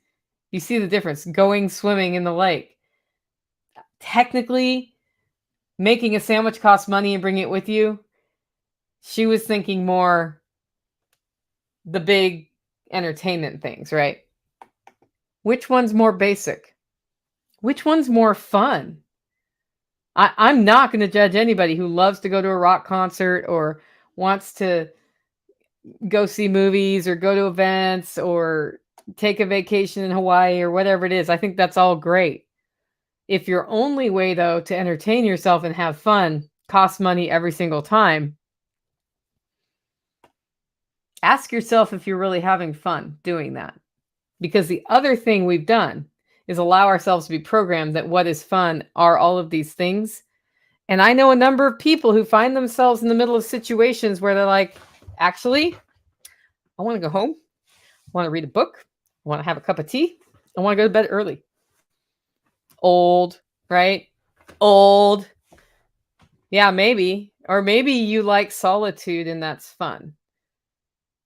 You see the difference. Going swimming in the lake. Technically, making a sandwich costs money and bringing it with you. She was thinking more the big entertainment things, right? Which one's more basic? Which one's more fun? I'm not going to judge anybody who loves to go to a rock concert or wants to go see movies or go to events or take a vacation in Hawaii or whatever it is. I think that's all great. If your only way, though, to entertain yourself and have fun costs money every single time, ask yourself if you're really having fun doing that. Because the other thing we've done is allow ourselves to be programmed that what is fun are all of these things. And I know a number of people who find themselves in the middle of situations where they're like, actually, I want to go home. I want to read a book. I want to have a cup of tea. I want to go to bed early. Old, right? Old. Yeah, maybe. Or maybe you like solitude and that's fun.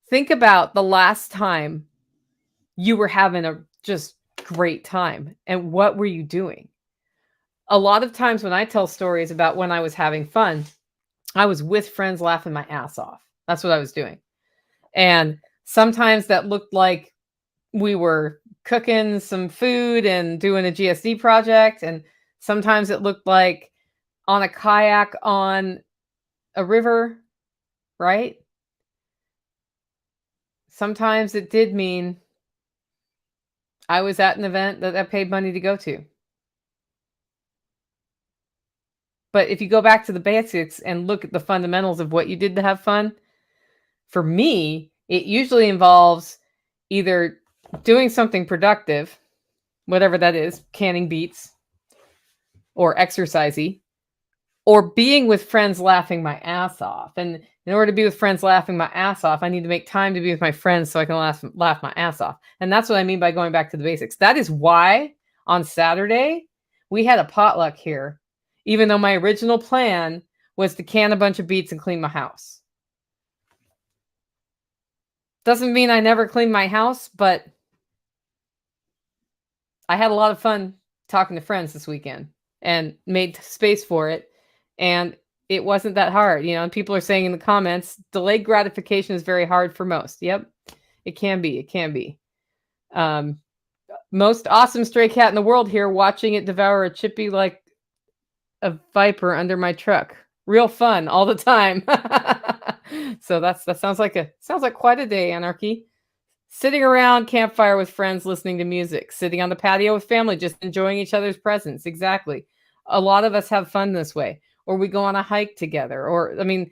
Think about the last time you were having a just great time and what were you doing? A lot of times when I tell stories about when I was having fun, I was with friends laughing my ass off. That's what I was doing. And sometimes that looked like we were cooking some food and doing a GSD project. And sometimes it looked like on a kayak on a river, right? Sometimes it did mean I was at an event that I paid money to go to. But if you go back to the basics and look at the fundamentals of what you did to have fun, for me, it usually involves either doing something productive, whatever that is, canning beets, or exercisey, or being with friends laughing my ass off. And in order to be with friends laughing my ass off, I need to make time to be with my friends so I can laugh my ass off. And that's what I mean by going back to the basics. That is why on Saturday, we had a potluck here, even though my original plan was to can a bunch of beets and clean my house. Doesn't mean I never clean my house, but I had a lot of fun talking to friends this weekend and made space for it. And it wasn't that hard, you know, and people are saying in the comments, delayed gratification is very hard for most. Yep, it can be. It can be. Most awesome stray cat in the world here, watching it devour a chippy like a viper under my truck. Real fun all the time. So that sounds like quite a day, Anarchy. Sitting around campfire with friends listening to music, sitting on the patio with family, just enjoying each other's presence. Exactly. A lot of us have fun this way. Or we go on a hike together. Or, I mean,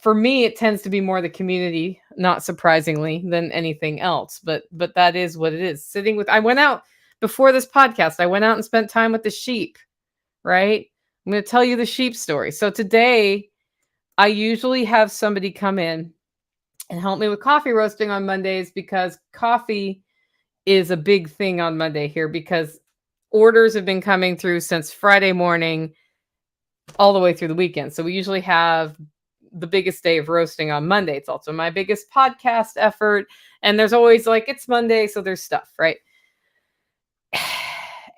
for me, it tends to be more the community, not surprisingly, than anything else. But that is what it is. I went out before this podcast. I went out and spent time with the sheep, right? I'm going to tell you the sheep story. So today, I usually have somebody come in and help me with coffee roasting on Mondays because coffee is a big thing on Monday here because orders have been coming through since Friday morning all the way through the weekend. So we usually have the biggest day of roasting on Monday. It's also my biggest podcast effort. And there's always like, it's Monday, so there's stuff, right?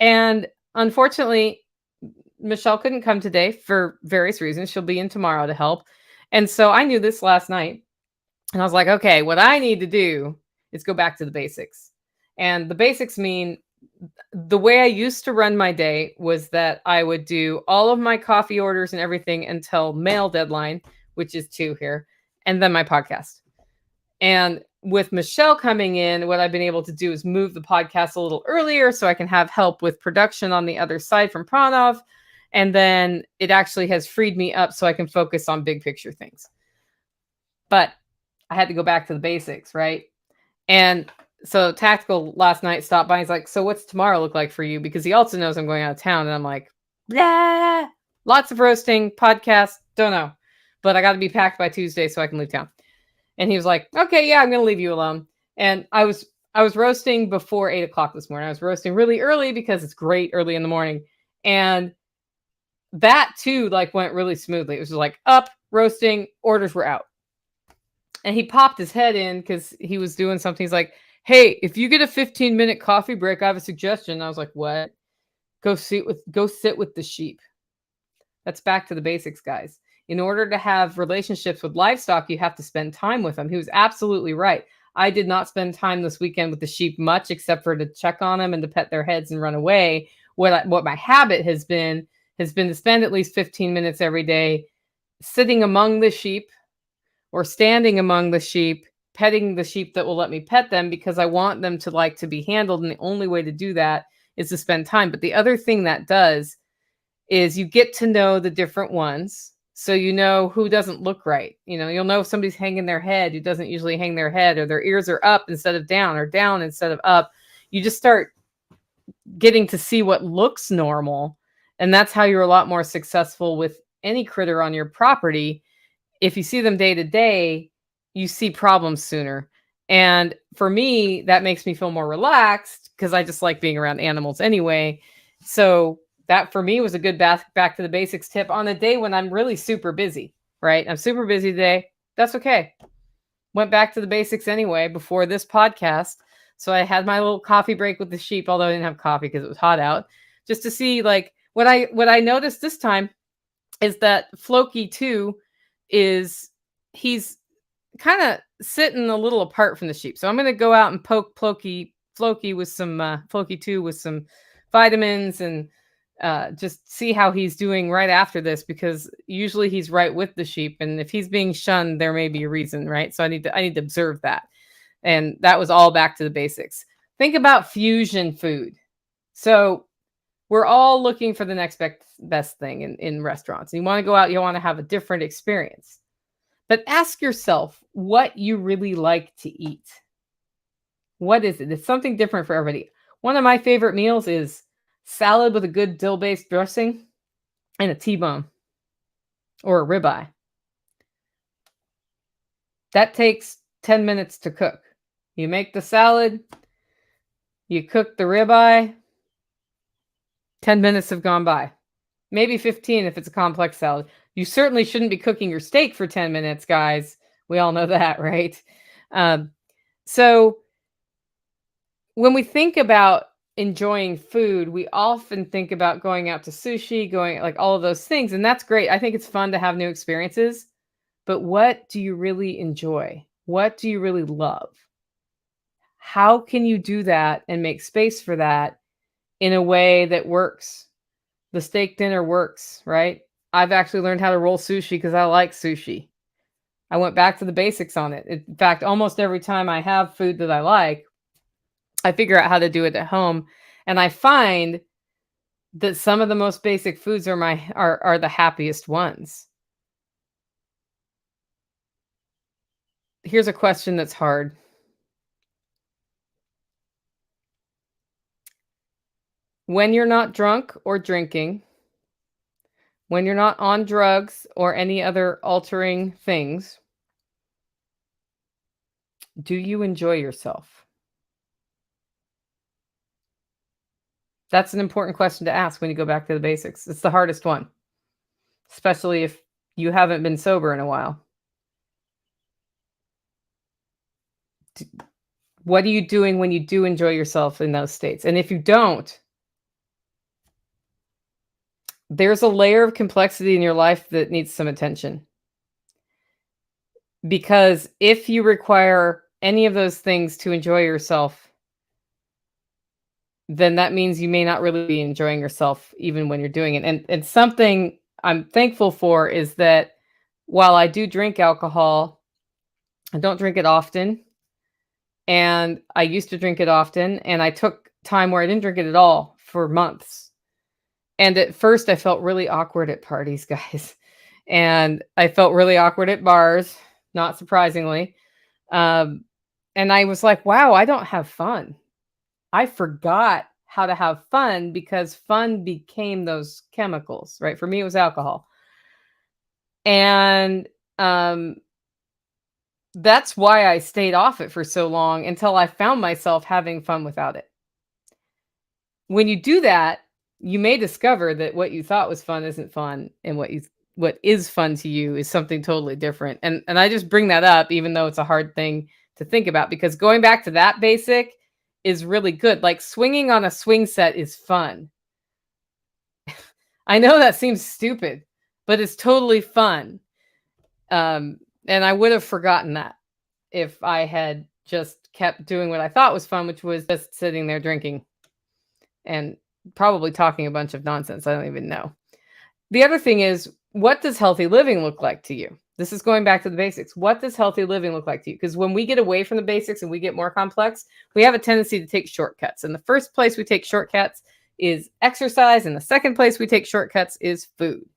And unfortunately, Michelle couldn't come today for various reasons. She'll be in tomorrow to help. And so I knew this last night. And I was like, okay, what I need to do is go back to the basics. And the basics mean the way I used to run my day was that I would do all of my coffee orders and everything until mail deadline, which is 2 here, and then my podcast. And with Michelle coming in, what I've been able to do is move the podcast a little earlier so I can have help with production on the other side from Pranav. And then it actually has freed me up so I can focus on big picture things. But I had to go back to the basics, right? And so Tactical last night stopped by. He's like, so what's tomorrow look like for you? Because he also knows I'm going out of town. And I'm like, blah. Lots of roasting, podcast, don't know. But I got to be packed by Tuesday so I can leave town. And he was like, okay, yeah, I'm going to leave you alone. And I was roasting before 8 o'clock this morning. I was roasting really early because it's great early in the morning. And that too, like, went really smoothly. It was like up, roasting, orders were out. And he popped his head in because he was doing something. He's like, hey, if you get a 15-minute coffee break, I have a suggestion. And I was like, what? Go sit with the sheep. That's back to the basics, guys. In order to have relationships with livestock, you have to spend time with them. He was absolutely right. I did not spend time this weekend with the sheep much, except for to check on them and to pet their heads and run away. What my habit has been to spend at least 15 minutes every day sitting among the sheep or standing among the sheep, petting the sheep that will let me pet them, because I want them to like to be handled. And the only way to do that is to spend time. But the other thing that does is you get to know the different ones. So you know who doesn't look right. You'll know if somebody's hanging their head who doesn't usually hang their head, or their ears are up instead of down, or down instead of up. You just start getting to see what looks normal. And that's how you're a lot more successful with any critter on your property. If you see them day to day, you see problems sooner. And for me, that makes me feel more relaxed because I just like being around animals anyway. So that for me was a good back to the basics tip on a day when I'm really super busy, right? I'm super busy today. That's okay. Went back to the basics anyway before this podcast. So I had my little coffee break with the sheep, although I didn't have coffee because it was hot out, just to see like what I noticed this time is that Floki too he's kind of sitting a little apart from the sheep. So I'm going to go out and poke Floki with some Floki 2 with some vitamins and just see how he's doing right after this, because usually he's right with the sheep, and if he's being shunned, there may be a reason, right? So I need to observe that. And that was all back to the basics. Think about fusion food. So we're all looking for the next best thing in restaurants. You want to go out, you want to have a different experience. But ask yourself what you really like to eat. What is it? It's something different for everybody. One of my favorite meals is salad with a good dill-based dressing and a T-bone or a ribeye. That takes 10 minutes to cook. You make the salad, you cook the ribeye, 10 minutes have gone by. Maybe 15 if it's a complex salad. You certainly shouldn't be cooking your steak for 10 minutes, guys. We all know that, right? So when we think about enjoying food, we often think about going out to sushi, going like all of those things. And that's great. I think it's fun to have new experiences. But what do you really enjoy? What do you really love? How can you do that and make space for that in a way that works? The steak dinner works, right? I've actually learned how to roll sushi because I like sushi. I went back to the basics on it. In fact, almost every time I have food that I like, I figure out how to do it at home. And I find that some of the most basic foods are the happiest ones. Here's a question that's hard. When you're not drunk or drinking, when you're not on drugs or any other altering things, do you enjoy yourself? That's an important question to ask when you go back to the basics. It's the hardest one, especially if you haven't been sober in a while. What are you doing when you do enjoy yourself in those states? And if you don't, there's a layer of complexity in your life that needs some attention. Because if you require any of those things to enjoy yourself, then that means you may not really be enjoying yourself even when you're doing it. And something I'm thankful for is that while I do drink alcohol, I don't drink it often. And I used to drink it often, and I took time where I didn't drink it at all for months. And at first I felt really awkward at parties, guys. And I felt really awkward at bars, not surprisingly. And I was like, wow, I don't have fun. I forgot how to have fun because fun became those chemicals, right? For me, it was alcohol. And that's why I stayed off it for so long until I found myself having fun without it. When you do that, you may discover that what you thought was fun isn't fun, and what is fun to you is something totally different. And I just bring that up even though it's a hard thing to think about because going back to that basic is really good. Like swinging on a swing set is fun. I know that seems stupid, but it's totally fun. And I would have forgotten that if I had just kept doing what I thought was fun, which was just sitting there drinking and probably talking a bunch of nonsense. I don't even know. The other thing is, what does healthy living look like to you? This is going back to the basics. What does healthy living look like to you? Because when we get away from the basics and we get more complex, we have a tendency to take shortcuts. And the first place we take shortcuts is exercise. And the second place we take shortcuts is food.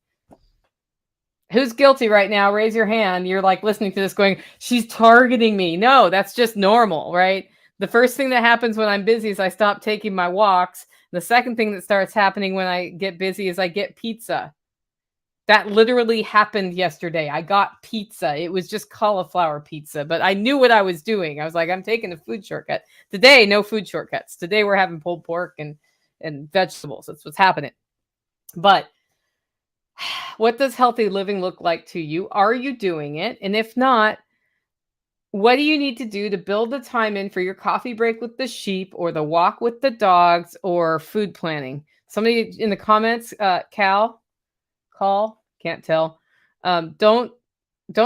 Who's guilty right now? Raise your hand. You're like listening to this going, she's targeting me. No, that's just normal, right? The first thing that happens when I'm busy is I stop taking my walks. The second thing that starts happening when I get busy is I get pizza. That literally happened yesterday. I got pizza. It was just cauliflower pizza, but I knew what I was doing. I was like, I'm taking a food shortcut. Today, no food shortcuts. Today, we're having pulled pork and vegetables. That's what's happening. But what does healthy living look like to you? Are you doing it? And if not, what do you need to do to build the time in for your coffee break with the sheep or the walk with the dogs or food planning? Somebody in the comments, Call, can't tell. Don't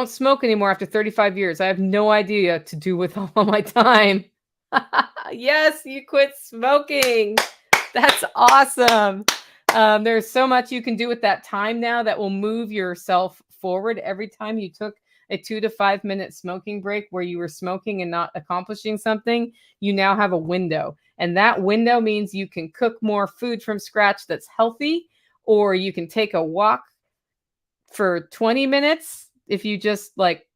smoke anymore after 35 years. I have no idea what to do with all my time. Yes, you quit smoking. That's awesome. There's so much you can do with that time now that will move yourself forward. Every time you took a 2 to 5 minute smoking break where you were smoking and not accomplishing something, you now have a window. And that window means you can cook more food from scratch that's healthy, or you can take a walk for 20 minutes if you just like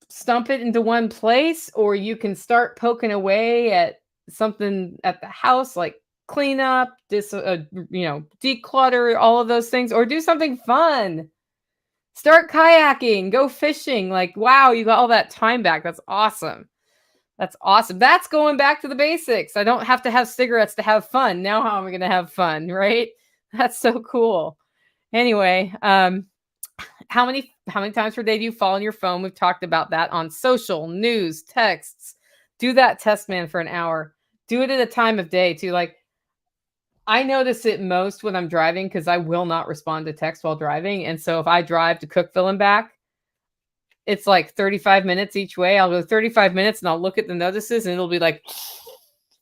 stump it into one place, or you can start poking away at something at the house like clean up, declutter, all of those things, or do something fun. Start kayaking, go fishing. Like, wow, you got all that time back. That's awesome. That's awesome. That's going back to the basics. I don't have to have cigarettes to have fun. Now how am I going to have fun, right? That's so cool. Anyway, how many times per day do you fall on your phone? We've talked about that on social, news, texts. Do that test, man, for an hour. Do it at a time of day too. Like, I notice it most when I'm driving because I will not respond to text while driving. And so if I drive to Cookeville and back, it's like 35 minutes each way. I'll go 35 minutes and I'll look at the notices and it'll be like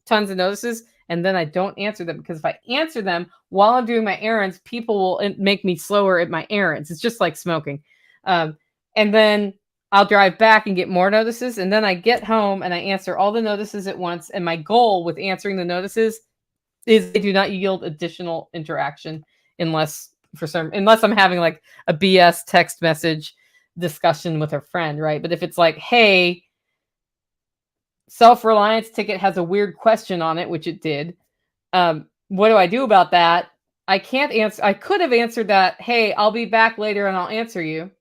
tons of notices. And then I don't answer them because if I answer them while I'm doing my errands, people will make me slower at my errands. It's just like smoking. And then I'll drive back and get more notices. And then I get home and I answer all the notices at once. And my goal with answering the notices is they do not yield additional interaction unless I'm having like a BS text message discussion with a friend, right? But if it's like, hey, self-reliance ticket has a weird question on it, which it did. What do I do about that? I can't answer. I could have answered that, hey, I'll be back later and I'll answer you.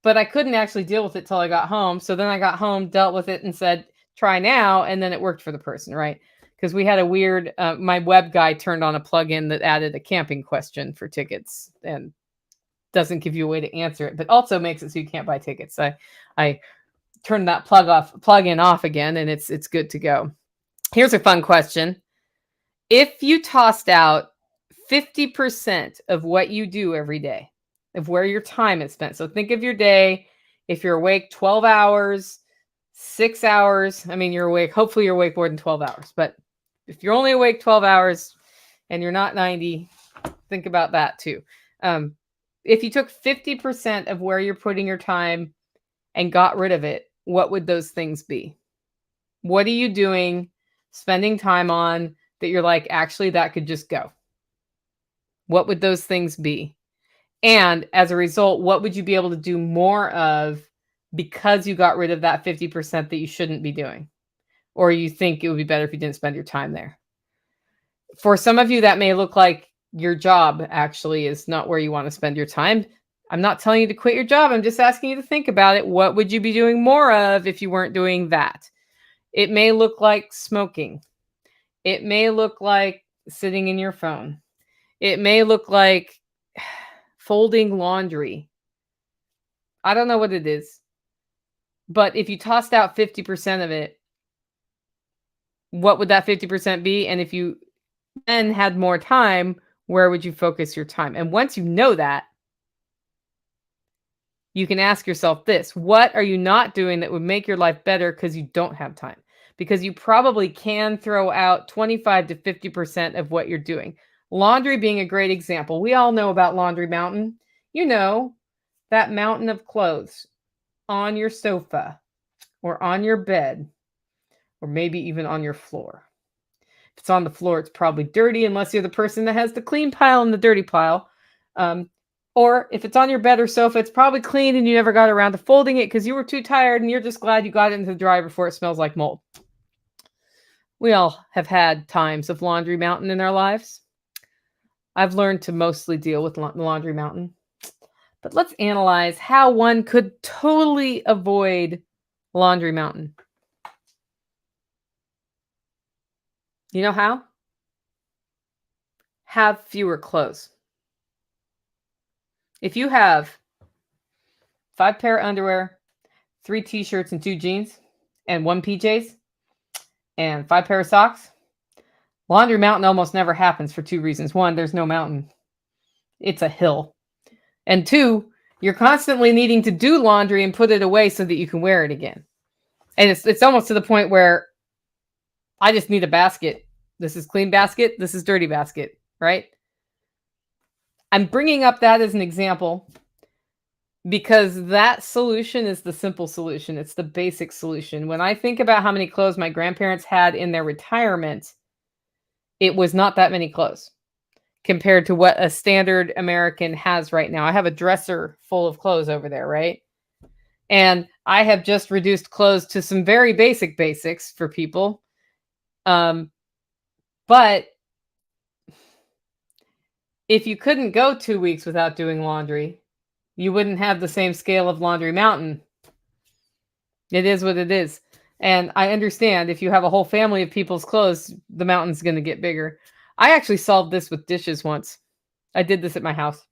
But I couldn't actually deal with it till I got home. So then I got home, dealt with it and said, try now. And then it worked for the person, right? Because we had a weird, my web guy turned on a plugin that added a camping question for tickets and doesn't give you a way to answer it, but also makes it so you can't buy tickets. I turned that plugin off again, and it's good to go. Here's a fun question. If you tossed out 50% of what you do every day, of where your time is spent. So think of your day. If you're awake 12 hours, 6 hours, I mean, you're awake. Hopefully you're awake more than 12 hours, but if you're only awake 12 hours and you're not 90, think about that too. If you took 50% of where you're putting your time and got rid of it, what would those things be? What are you doing, spending time on that you're like, actually, that could just go? What would those things be? And as a result, what would you be able to do more of because you got rid of that 50% that you shouldn't be doing? Or you think it would be better if you didn't spend your time there? For some of you, that may look like your job actually is not where you want to spend your time. I'm not telling you to quit your job. I'm just asking you to think about it. What would you be doing more of if you weren't doing that? It may look like smoking. It may look like sitting in your phone. It may look like folding laundry. I don't know what it is. But if you tossed out 50% of it, what would that 50% be? And if you then had more time, where would you focus your time? And once you know that, you can ask yourself this: what are you not doing that would make your life better because you don't have time? Because you probably can throw out 25 to 50% of what you're doing. Laundry being a great example. We all know about Laundry Mountain. You know, that mountain of clothes on your sofa or on your bed or maybe even on your floor. If it's on the floor, it's probably dirty unless you're the person that has the clean pile and the dirty pile. Or if it's on your bed or sofa, it's probably clean and you never got around to folding it because you were too tired and you're just glad you got it into the dryer before it smells like mold. We all have had times of Laundry Mountain in our lives. I've learned to mostly deal with Laundry Mountain. But let's analyze how one could totally avoid Laundry Mountain. You know how? Have fewer clothes. If you have 5 pair of underwear, 3 t-shirts and 2 jeans, and 1 PJs, and 5 pair of socks, Laundry Mountain almost never happens for 2 reasons. 1, there's no mountain. It's a hill. And 2, you're constantly needing to do laundry and put it away so that you can wear it again. And it's almost to the point where I just need a basket. This is clean basket. This is dirty basket, right? I'm bringing up that as an example because that solution is the simple solution. It's the basic solution. When I think about how many clothes my grandparents had in their retirement, it was not that many clothes compared to what a standard American has right now. I have a dresser full of clothes over there, right? And I have just reduced clothes to some very basic basics for people. But if you couldn't go 2 weeks without doing laundry, you wouldn't have the same scale of Laundry Mountain. It is what it is. And I understand if you have a whole family of people's clothes, the mountain's going to get bigger. I actually solved this with dishes once. I did this at my house.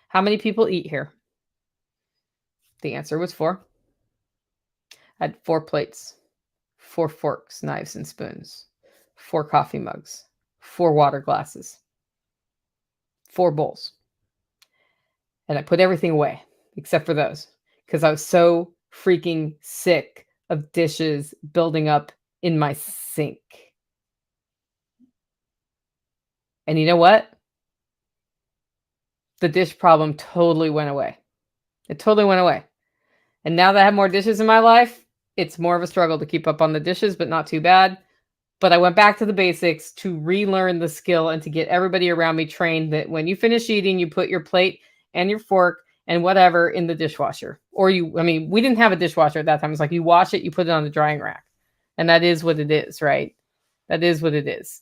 How many people eat here? The answer was 4. I had 4 plates, 4 forks, knives, and spoons, 4 coffee mugs, 4 water glasses, 4 bowls. And I put everything away except for those because I was so freaking sick of dishes building up in my sink. And you know what? The dish problem totally went away. It totally went away. And now that I have more dishes in my life, it's more of a struggle to keep up on the dishes, but not too bad. But I went back to the basics to relearn the skill and to get everybody around me trained that when you finish eating, you put your plate and your fork and whatever in the dishwasher. Or we didn't have a dishwasher at that time. It's like you wash it, you put it on the drying rack. And that is what it is, right? That is what it is.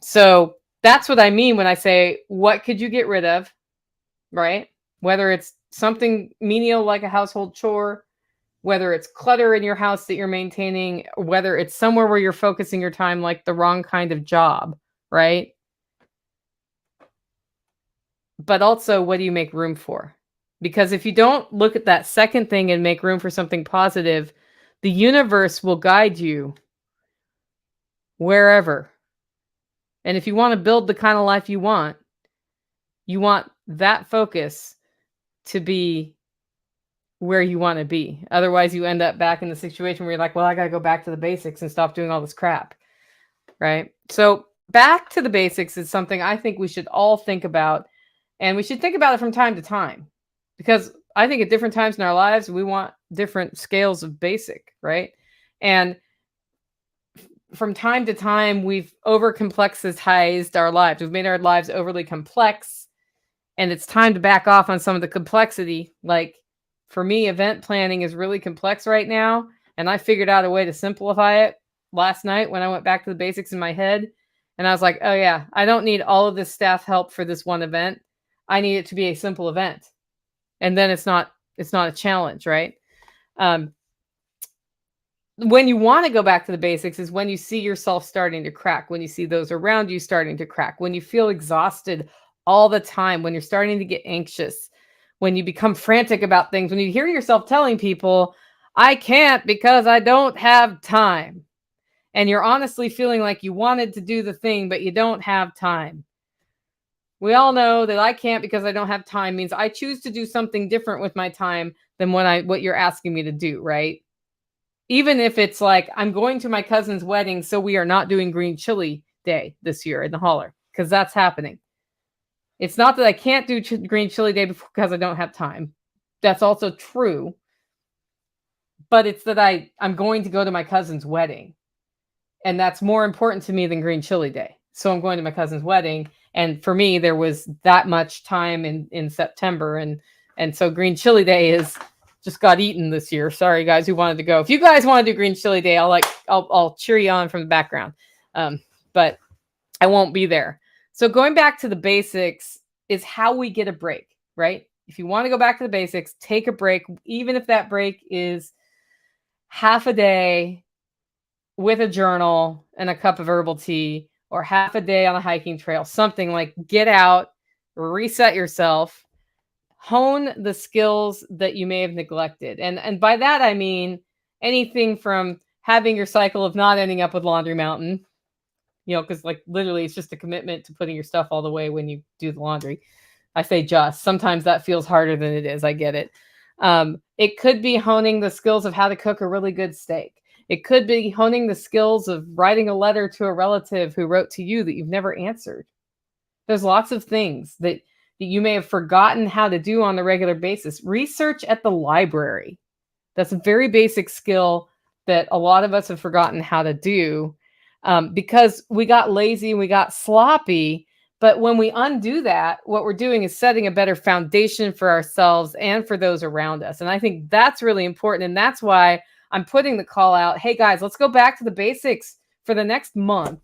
So that's what I mean when I say, what could you get rid of, right? Whether it's something menial like a household chore, whether it's clutter in your house that you're maintaining, whether it's somewhere where you're focusing your time like the wrong kind of job, right? But also, what do you make room for? Because if you don't look at that second thing and make room for something positive, the universe will guide you wherever. And if you want to build the kind of life you want that focus to be where you want to be. Otherwise, you end up back in the situation where you're like, well, I got to go back to the basics and stop doing all this crap, right? So back to the basics is something I think we should all think about. And we should think about it from time to time. Because I think at different times in our lives, we want different scales of basic, right? And from time to time, we've over-complexitized our lives. We've made our lives overly complex. And it's time to back off on some of the complexity. Like, for me, event planning is really complex right now. And I figured out a way to simplify it last night when I went back to the basics in my head. And I was like, oh yeah, I don't need all of this staff help for this one event. I need it to be a simple event. And then it's not a challenge, right? When you want to go back to the basics is when you see yourself starting to crack, when you see those around you starting to crack, when you feel exhausted all the time, when you're starting to get anxious, when you become frantic about things, when you hear yourself telling people, I can't because I don't have time. And you're honestly feeling like you wanted to do the thing, but you don't have time. We all know that I can't because I don't have time means I choose to do something different with my time than what you're asking me to do, right? Even if it's like, I'm going to my cousin's wedding, so we are not doing green chili day this year in the holler, because that's happening. It's not that I can't do green chili day because I don't have time. That's also true. But it's that I'm going to go to my cousin's wedding. And that's more important to me than green chili day. So I'm going to my cousin's wedding. And for me, there was that much time in September. And so green chili day just got eaten this year. Sorry, guys who wanted to go. If you guys want to do green chili day, I'll cheer you on from the background. But I won't be there. So going back to the basics is how we get a break, right? If you want to go back to the basics, take a break, even if that break is half a day with a journal and a cup of herbal tea, or half a day on a hiking trail, something like get out, reset yourself, hone the skills that you may have neglected. And by that, I mean anything from having your cycle of not ending up with Laundry Mountain, because like literally it's just a commitment to putting your stuff all the way when you do the laundry. I say just, sometimes that feels harder than it is. I get it. It could be honing the skills of how to cook a really good steak. It could be honing the skills of writing a letter to a relative who wrote to you that you've never answered. There's lots of things that you may have forgotten how to do on a regular basis. Research at the library. That's a very basic skill that a lot of us have forgotten how to do because we got lazy and we got sloppy. But when we undo that, what we're doing is setting a better foundation for ourselves and for those around us. And I think that's really important. And that's why I'm putting the call out. Hey, guys, let's go back to the basics for the next month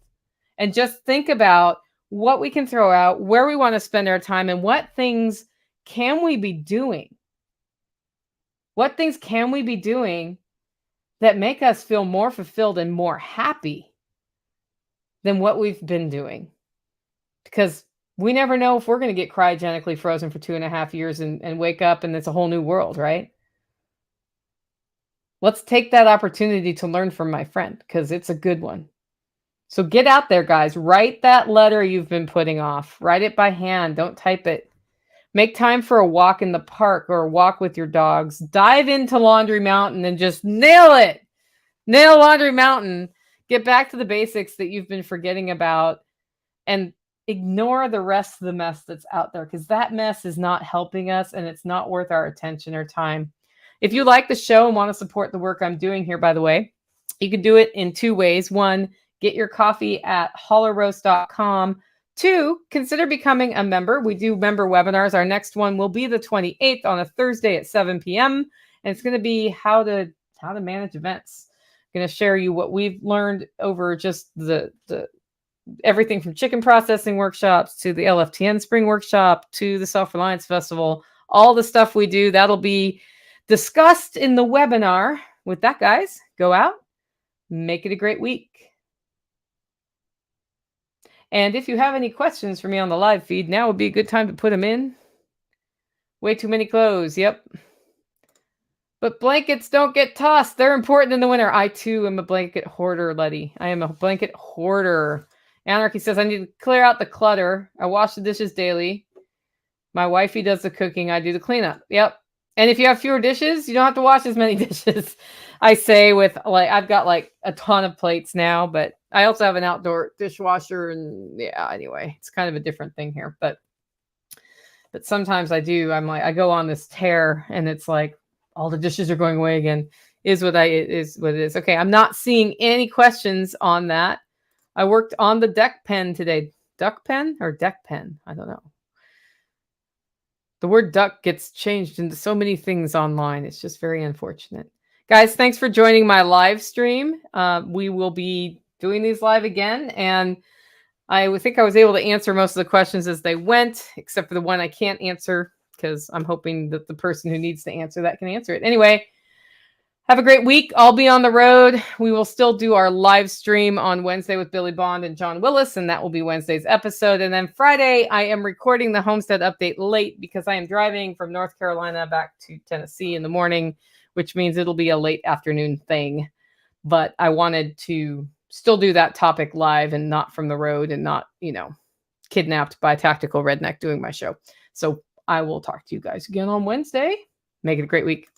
and just think about what we can throw out, where we want to spend our time, and what things can we be doing? What things can we be doing that make us feel more fulfilled and more happy than what we've been doing? Because we never know if we're going to get cryogenically frozen for 2.5 years and wake up and it's a whole new world, right? Let's take that opportunity to learn from my friend because it's a good one. So get out there, guys. Write that letter you've been putting off. Write it by hand. Don't type it. Make time for a walk in the park or a walk with your dogs. Dive into Laundry Mountain and just nail it. Nail Laundry Mountain. Get back to the basics that you've been forgetting about and ignore the rest of the mess that's out there because that mess is not helping us and it's not worth our attention or time. If you like the show and want to support the work I'm doing here, by the way, you can do it in 2 ways. 1, get your coffee at hollerroast.com. 2, consider becoming a member. We do member webinars. Our next one will be the 28th on a Thursday at 7 p.m. And it's going to be how to manage events. I'm going to share you what we've learned over just the everything from chicken processing workshops to the LFTN spring workshop to the Self-Reliance Festival. All the stuff we do, that'll be discussed in the webinar. With that, guys, go out, make it a great week. And if you have any questions for me on the live feed, now would be a good time to put them in. Way too many clothes. Yep. But blankets don't get tossed. They're important in the winter. I, too, am a blanket hoarder, Letty. I am a blanket hoarder. Anarchy says, I need to clear out the clutter. I wash the dishes daily. My wifey does the cooking. I do the cleanup. Yep. And if you have fewer dishes, you don't have to wash as many dishes. I say with I've got a ton of plates now, but I also have an outdoor dishwasher. And yeah, anyway, it's kind of a different thing here. But sometimes I go on this tear and it's like all the dishes are going away again is what it is. Okay. I'm not seeing any questions on that. I worked on the deck pen today. Duck pen or deck pen? I don't know. The word duck gets changed into so many things online. It's just very unfortunate. Guys, thanks for joining my live stream. We will be doing these live again. And I think I was able to answer most of the questions as they went, except for the one I can't answer because I'm hoping that the person who needs to answer that can answer it. Anyway, have a great week. I'll be on the road. We will still do our live stream on Wednesday with Billy Bond and John Willis, and that will be Wednesday's episode. And then Friday, I am recording the Homestead Update late because I am driving from North Carolina back to Tennessee in the morning, which means it'll be a late afternoon thing. But I wanted to still do that topic live and not from the road and not, kidnapped by Tactical Redneck doing my show. So I will talk to you guys again on Wednesday. Make it a great week.